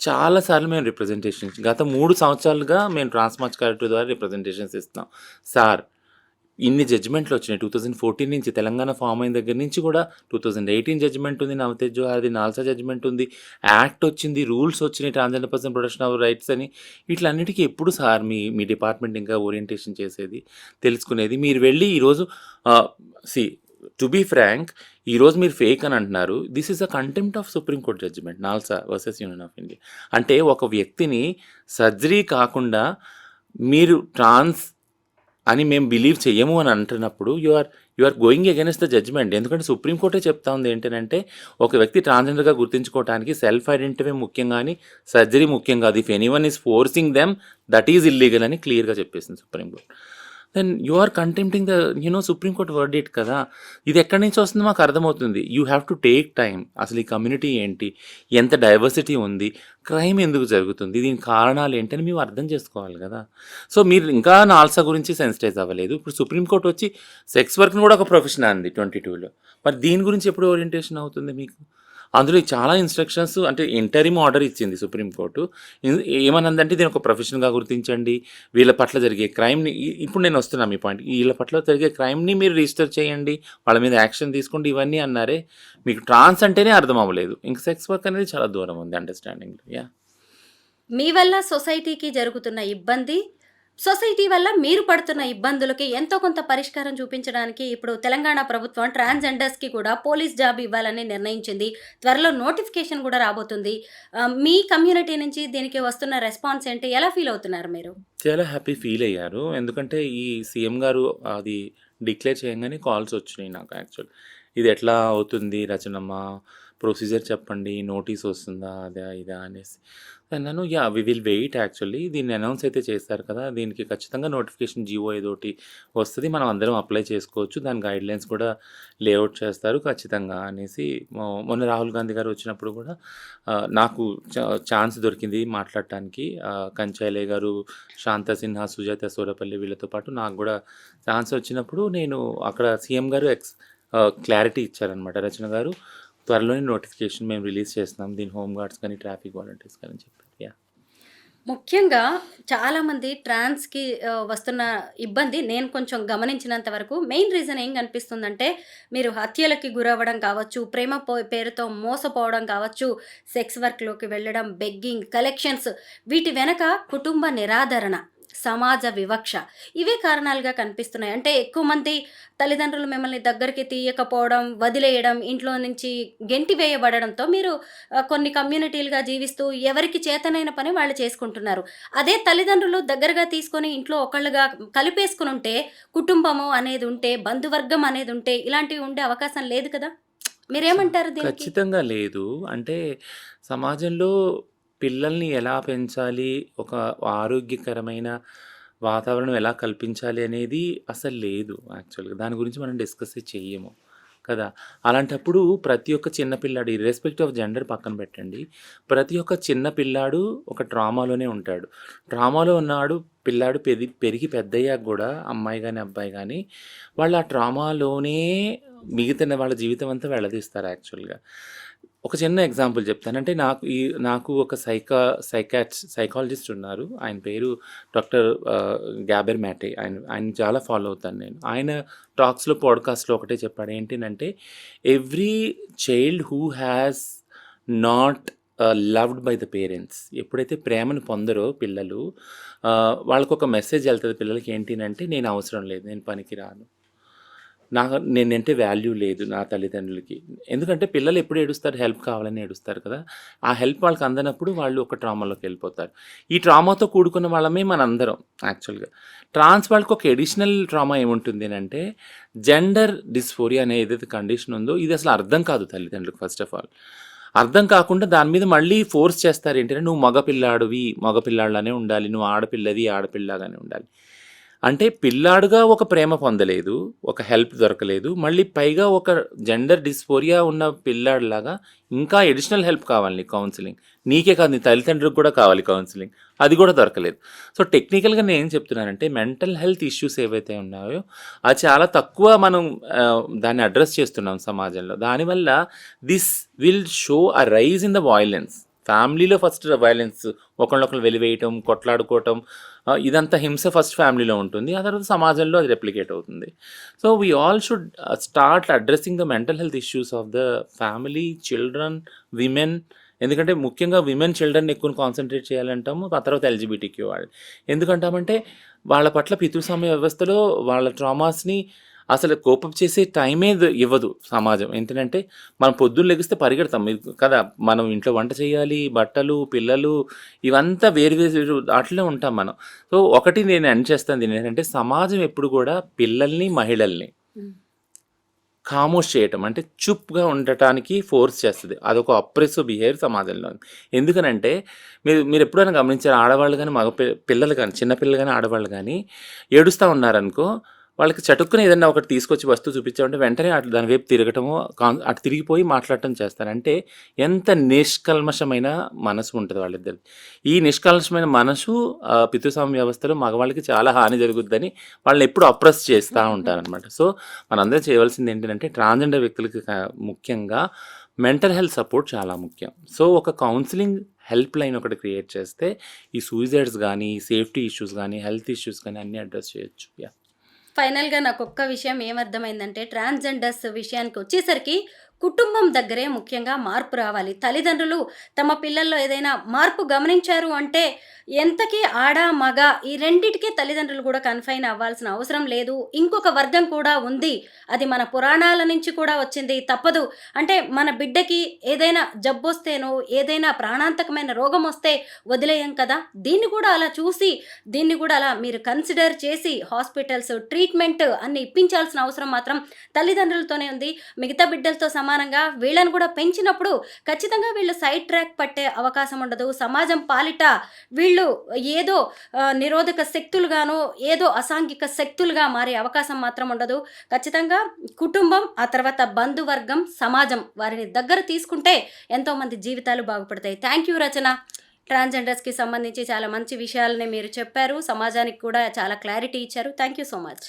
చాలా సార్లు మేము రిప్రజెంటేషన్స్ గత 3 సంవత్సరాలుగా మేము ట్రాన్స్‌మార్చ్ కలెక్టర్ ద్వారా రిప్రజెంటేషన్స్ ఇస్తున్నాం. సార్ ఇన్ని జడ్జిమెంట్లు వచ్చినాయి. 2014 నుంచి తెలంగాణ ఫార్మ్ అయిన దగ్గర నుంచి కూడా 2018 జడ్జిమెంట్ ఉంది. నవతేజ్ జోహార్‌ది నాల్సా జడ్జిమెంట్ ఉంది. యాక్ట్ వచ్చింది. రూల్స్ వచ్చినాయి. Transgender person protection of rights అని. వీటిలన్నిటికి ఎప్పుడు సార్ మీ డిపార్ట్మెంట్ ఇంకా ఓరియంటేషన్ చేసేది, తెలుసుకునేది? మీరు వెళ్ళి ఈరోజు సీ టు బీ ఫ్రాంక్ ఈరోజు మీరు ఫేక్ అని అంటున్నారు. This is a contempt of Supreme Court judgment NALSA versus Union of India. అంటే ఒక వ్యక్తిని సర్జరీ కాకుండా మీరు ట్రాన్స్ అని మేము బిలీవ్ చెయ్యము అని అంటున్నప్పుడు you are going against the judgment. ఎందుకంటే సుప్రీం కోర్టే చెప్తా ఉంది ఏంటంటే ఒక వ్యక్తి ట్రాన్స్జెండర్గా గుర్తించుకోవడానికి సెల్ఫ్ ఐడెంటిటీ ముఖ్యం కానీ సర్జరీ ముఖ్యం కాదు. If anyone is forcing them that is illegal అని క్లియర్గా చెప్పేసింది supreme court. Then you are contempting the supreme court verdict కదా! ఇది ఎక్కడి నుంచి వస్తుందో మాకు అర్థమవుతుంది. You have to take time. అసలు ఈ కమ్యూనిటీ ఏంటి, ఎంత డైవర్సిటీ ఉంది, క్రైమ్ ఎందుకు జరుగుతుంది, దీనికి కారణాలు ఏంటని మేము అర్థం చేసుకోవాలి కదా! సో, మీరు ఇంకా నాల్సా గురించి సెన్సిటైజ్ అవ్వలేదు. ఇప్పుడు సుప్రీం కోర్ట్ వచ్చి సెక్స్ వర్క్‌ని కూడా ఒక ప్రొఫెషన్ అంది 22లో. మరి దీని గురించి ఎప్పుడు ఓరియంటేషన్ అవుతుంది మీకు? అందులో చాలా ఇన్‌స్ట్రక్షన్స్ అంటే ఇంటరిమ్ ఆర్డర్ ఇచ్చింది సుప్రీం కోర్టు. ఏమనందంటే దీన్ని ఒక ప్రొఫెషన్‌గా గుర్తించండి. వీళ్ళ పట్ల జరిగే క్రైమ్‌ని ఇప్పుడు నేను వస్తున్నా మీ పాయింట్‌కి. వీళ్ళ పట్ల జరిగే క్రైమ్‌ని మీరు రిజిస్టర్ చేయండి. వాళ్ళ మీద యాక్షన్ తీసుకోండి ఇవన్నీ అన్నారే. మీకు ట్రాన్స్ అంటేనే అర్థం అవ్వలేదు. ఇంక సెక్స్ వర్క్ అనేది చాలా దూరం ఉంది అండర్‌స్టాండింగ్‌లో. యాహ్! మీ వల్ల సొసైటీకి జరుగుతున్న ఇబ్బంది, సొసైటీ వల్ల మీరు పడుతున్న ఇబ్బందులకి ఎంతో కొంత పరిష్కారం చూపించడానికి ఇప్పుడు తెలంగాణ ప్రభుత్వం ట్రాన్స్‌జెండర్స్‌కి కూడా పోలీస్ జాబ్ ఇవ్వాలని నిర్ణయించింది. త్వరలో నోటిఫికేషన్ కూడా రాబోతుంది. మీ కమ్యూనిటీ నుంచి దీనికి వస్తున్న రెస్పాన్స్ ఏంటి? ఎలా ఫీల్ అవుతున్నారు మీరు? చాలా హ్యాపీ ఫీల్ అయ్యారు. ఎందుకంటే ఈ సీఎం గారు అది డిక్లేర్ చేయంగానే కాల్స్ వచ్చినాయి నాకు యాక్చువల్. ఇది ఎట్లా అవుతుంది రచనమ్మ? ప్రొసీజర్ చెప్పండి. నోటీస్ వస్తుందా? అదా? ఇదా? అనేసి. అన్నాను yeah! We will wait actually. దీన్ని అనౌన్స్ అయితే చేస్తారు కదా! దీనికి ఖచ్చితంగా నోటిఫికేషన్ జియో ఏదోటి వస్తది. మనం అందరం అప్లై చేసుకోవచ్చు. దాని గైడ్‌లైన్స్ కూడా లేఔట్ చేస్తారు ఖచ్చితంగా అనేసి మొన్న రాహుల్ గాంధీ గారు వచ్చినప్పుడు కూడా నాకు ఛాన్స్ దొరికింది మాట్లాడటానికి. కంచైలే గారు, శాంతా సిన్హా, సుజాత సోరపల్లి వీళ్ళతో పాటు నాకు కూడా ఛాన్స్ వచ్చినప్పుడు నేను అక్కడ సీఎం గారు క్లారిటీ ఇచ్చారనమాట. రచన గారు త్వరలోనే నోటిఫికేషన్ మేము రిలీజ్ చేస్తున్నాం. దీని హోమ్ గార్డ్స్ కానీ, ట్రాఫిక్ వాలంటీర్స్ కానీ అని చెప్పారు. యాహ్! ముఖ్యంగా చాలామంది ట్రాన్స్‌కి వస్తున్న ఇబ్బంది నేను కొంచెం గమనించినంత వరకు మెయిన్ రీజన్ ఏం కనిపిస్తుందంటే, మీరు హత్యలకి గురవ్వడం కావచ్చు, ప్రేమ పేరుతో మోసపోవడం కావచ్చు, సెక్స్ వర్క్‌లోకి వెళ్ళడం, బెగ్గింగ్, కలెక్షన్స్ వీటి వెనక కుటుంబ నిరాదరణ. సమాజ వివక్ష. ఇవే కారణాలుగా కనిపిస్తున్నాయి. అంటే ఎక్కువ మంది తల్లిదండ్రులు మిమ్మల్ని దగ్గరికి తీయకపోవడం, వదిలేయడం, ఇంట్లో నుంచి గెంటివేయబడడంతో మీరు కొన్ని కమ్యూనిటీలుగా జీవిస్తూ ఎవరికి చేతనైన పని వాళ్ళు చేసుకుంటున్నారు. అదే తల్లిదండ్రులు దగ్గరగా తీసుకొని ఇంట్లో ఒకళ్ళుగా కలిపేసుకొనుంటే, కుటుంబము అనేదుంటే, బంధువర్గం అనేదుంటే ఇలాంటివి ఉండే అవకాశం లేదు కదా! స మీరేమంటారు దీనికి? ఖచ్చితంగా లేదు. అంటే సమాజంలో పిల్లల్ని ఎలా పెంచాలి, ఒక ఆరోగ్యకరమైన వాతావరణం ఎలా కల్పించాలి అనేది అసలు లేదు యాక్చువల్‌గా. దాని గురించి మనం డిస్కస్సే చెయ్యము కదా! అలాంటప్పుడు ప్రతి ఒక్క చిన్న పిల్లాడు ఇర్రెస్పెక్టివ్ ఆఫ్ జెండర్ పక్కన పెట్టండి. ప్రతి ఒక్క చిన్న పిల్లాడు ఒక ట్రామాలోనే ఉంటాడు. ట్రామాలో ఉన్నాడు పిల్లాడు పెరిగి పెద్దయ్యాక గూడా అమ్మాయి గాని, అబ్బాయి గాని వాళ్ళు ఆ ట్రామాలోనే మిగతా వాళ్ళ జీవితం అంతా వెళ్లదీస్తారు యాక్చువల్‌గా. ఒక చిన్న ఎగ్జాంపుల్ చెప్తాను. అంటే నాకు ఒక సైకాలజిస్ట్ ఉన్నారు. ఆయన పేరు డాక్టర్ గ్యాబెర్ మ్యాటే. ఆయన్ని చాలా ఫాలో అవుతాను నేను. ఆయన టాక్స్‌లో, పాడ్‌కాస్ట్‌లో ఒకటే చెప్పాడు. ఏంటినంటే, every child who has not loved by the parents, ఎప్పుడైతే ప్రేమను పొందరో పిల్లలు, వాళ్ళకొక మెసేజ్ ఎళ్తది పిల్లలకి. ఏంటినంటే, నేను అవసరం లేదు, నేను పనికిరాను, నేనంటే వాల్యూ లేదు నా తల్లిదండ్రులకి. ఎందుకంటే పిల్లలు ఎప్పుడు ఏడుస్తారు? హెల్ప్ కావాలని ఏడుస్తారు కదా! ఆ హెల్ప్ వాళ్ళకి అందనప్పుడు వాళ్ళు ఒక ట్రామాలోకెళ్ళిపోతారు. ఈ ట్రామాతో కూడుకున్న వాళ్ళమే మనందరం యాక్చువల్‌గా. ట్రాన్స్ వాళ్ళకి ఒక అడిషనల్ ట్రామా ఏముంటుంది అనంటే, జెండర్ డిస్ఫోరియా అనే ఏదైతే కండిషన్ ఉందో ఇది అసలు అర్థం కాదు తల్లిదండ్రులకు ఫస్ట్ ఆఫ్ ఆల్. అర్థం కాకుండా దాని మీద మళ్ళీ ఫోర్స్ చేస్తారు. ఏంటంటే, నువ్వు మగ పిల్లాడివి, మగ పిల్లాడిలానే ఉండాలి. నువ్వు ఆడపిల్లది, ఆడపిల్లలాగానే ఉండాలి. అంటే పిల్లాడుగా ఒక ప్రేమ పొందలేదు, ఒక హెల్ప్ దొరకలేదు. మళ్ళీ పైగా ఒక జెండర్ డిస్ఫోరియా ఉన్న పిల్లాడిలాగా ఇంకా అడిషనల్ హెల్ప్ కావాలి నీకు, కౌన్సెలింగ్. నీకే కాదు, నీ తల్లిదండ్రులకు కూడా కావాలి కౌన్సెలింగ్. అది కూడా దొరకలేదు. సో టెక్నికల్‌గా నేనేం చెప్తున్నానంటే, మెంటల్ హెల్త్ ఇష్యూస్ ఏవైతే ఉన్నాయో అది చాలా తక్కువ మనం దాన్ని అడ్రెస్ చేస్తున్నాం సమాజంలో. దానివల్ల this will show a rise in the violence. ఫ్యామిలీలో ఫస్ట్ వయలెన్స్, ఒకళ్ళనొకళ్ళు వెలివేయటం, కొట్లాడుకోవటం, ఇదంతా హింస ఫస్ట్ ఫ్యామిలీలో ఉంటుంది. ఆ తర్వాత సమాజంలో అది రెప్లికేట్ అవుతుంది. So we all should start addressing the mental health issues of the family, children, women. ఎందుకంటే ముఖ్యంగా విమెన్, చిల్డ్రన్ ఎక్కువ కాన్సంట్రేట్ చేయాలంటాము. ఆ తర్వాత ఎల్‌జిబిటిక్యూ వాళ్ళు. ఎందుకంటామంటే వాళ్ళ పట్ల పితృస్వామ్య వ్యవస్థలో వాళ్ళ ట్రామాస్‌ని అసలు కోపప్ చేసే టైమే ఇవ్వదు సమాజం. ఏంటంటే, మనం పొద్దున్న లెగిస్తే పరిగెడతాం కదా! మనం ఇంట్లో వంట చేయాలి, బట్టలు, పిల్లలు, ఇవంతా వేరు వేరు ఆటిలో ఉంటాం మనం. సో ఒకటి నేను ఎండ్ చేస్తాను దీన్ని ఏంటంటే, సమాజం ఎప్పుడు కూడా పిల్లల్ని, మహిళల్ని హ్మ్. ఖామోష్ చేయటం, అంటే చుప్‌గా ఉండటానికి ఫోర్స్ చేస్తది. అదొక అప్రెసివ్ బిహేవియర్ సమాజంలో ఉంది. ఎందుకనంటే, మీరెప్పుడైనా గమనించారా? ఆడవాళ్ళు గాని, పిల్లలు గాని, చిన్న పిల్లలు గాని, ఆడవాళ్ళు గాని ఏడుస్తా ఉన్నారనుకో, వాళ్ళకి చటుక్కున ఏదన్నా ఒకటి తీసుకొచ్చి వస్తువు చూపించామంటే వెంటనే దాని వైపు తిరగటము, అటు తిరిగిపోయి మాట్లాడటం చేస్తారు. అంటే ఎంత నిష్కల్మషమైన మనసు ఉంటది వాళ్ళిద్దరిది. ఈ నిష్కల్మషమైన మనసు పితృస్వామ్య వ్యవస్థలో మగవాళ్ళకి చాలా హాని జరుగుద్దని వాళ్ళని ఎప్పుడు అప్రెస్ చేస్తా ఉంటారనమాట. సో మనందరం చేయవలసింది ఏంటంటే, ట్రాన్స్‌జెండర్ వ్యక్తులకి ముఖ్యంగా మెంటల్ హెల్త్ సపోర్ట్ చాలా ముఖ్యం. సో ఒక కౌన్సిలింగ్ హెల్ప్ లైన్ ఒకటి క్రియేట్ చేస్తే ఈ సూసైడ్స్ గానీ, సేఫ్టీ ఇష్యూస్ గానీ, హెల్త్ ఇష్యూస్ గానీ అన్నీ అడ్రెస్ చేయొచ్చు. యాహ్! ఫైనల్‌గా నాకొక్క విషయం ఏమర్థమైందంటే, ట్రాన్స్‌జెండర్స్ విషయానికొచ్చేసరికి కుటుంబం దగ్గరే ముఖ్యంగా మార్పు రావాలి. తల్లిదండ్రులు తమ పిల్లల్లో ఏదైనా మార్పు గమనించారు అంటే, ఎంతకీ ఆడ, మగ ఈ రెండిటికి తల్లిదండ్రులు కూడా కన్ఫైన్ అవ్వాల్సిన అవసరం లేదు. ఇంకొక వర్గం కూడా ఉంది. అది మన పురాణాల నుంచి కూడా వచ్చింది. తప్పదు. అంటే మన బిడ్డకి ఏదైనా జబ్బొస్తేనో, ఏదైనా ప్రాణాంతకమైన రోగమొస్తే వదిలేయం కదా! దీన్ని కూడా అలా చూసి, దీన్ని కూడా అలా మీరు కన్సిడర్ చేసి హాస్పిటల్స్, ట్రీట్మెంట్ అన్ని ఇప్పించాల్సిన అవసరం మాత్రం తల్లిదండ్రులతోనే ఉంది. మిగతా బిడ్డలతో సమానంగా వీళ్ళని కూడా పెంచినప్పుడు ఖచ్చితంగా వీళ్ళు సైడ్ ట్రాక్ పట్టే అవకాశం ఉండదు. సమాజం పాలిట వీళ్ళు ఏదో నిరోధక శక్తులుగానో, ఏదో అసాంఘిక శక్తులుగా మారే అవకాశం మాత్రం ఉండదు. ఖచ్చితంగా కుటుంబం, ఆ తర్వాత బంధువర్గం, సమాజం వారిని దగ్గర తీసుకుంటే ఎంతోమంది జీవితాలు బాగుపడతాయి. థ్యాంక్ యూ రచన. ట్రాన్స్‌జెండర్స్‌కి సంబంధించి చాలా మంచి విషయాలని మీరు చెప్పారు. సమాజానికి కూడా చాలా క్లారిటీ ఇచ్చారు. Thank you so much.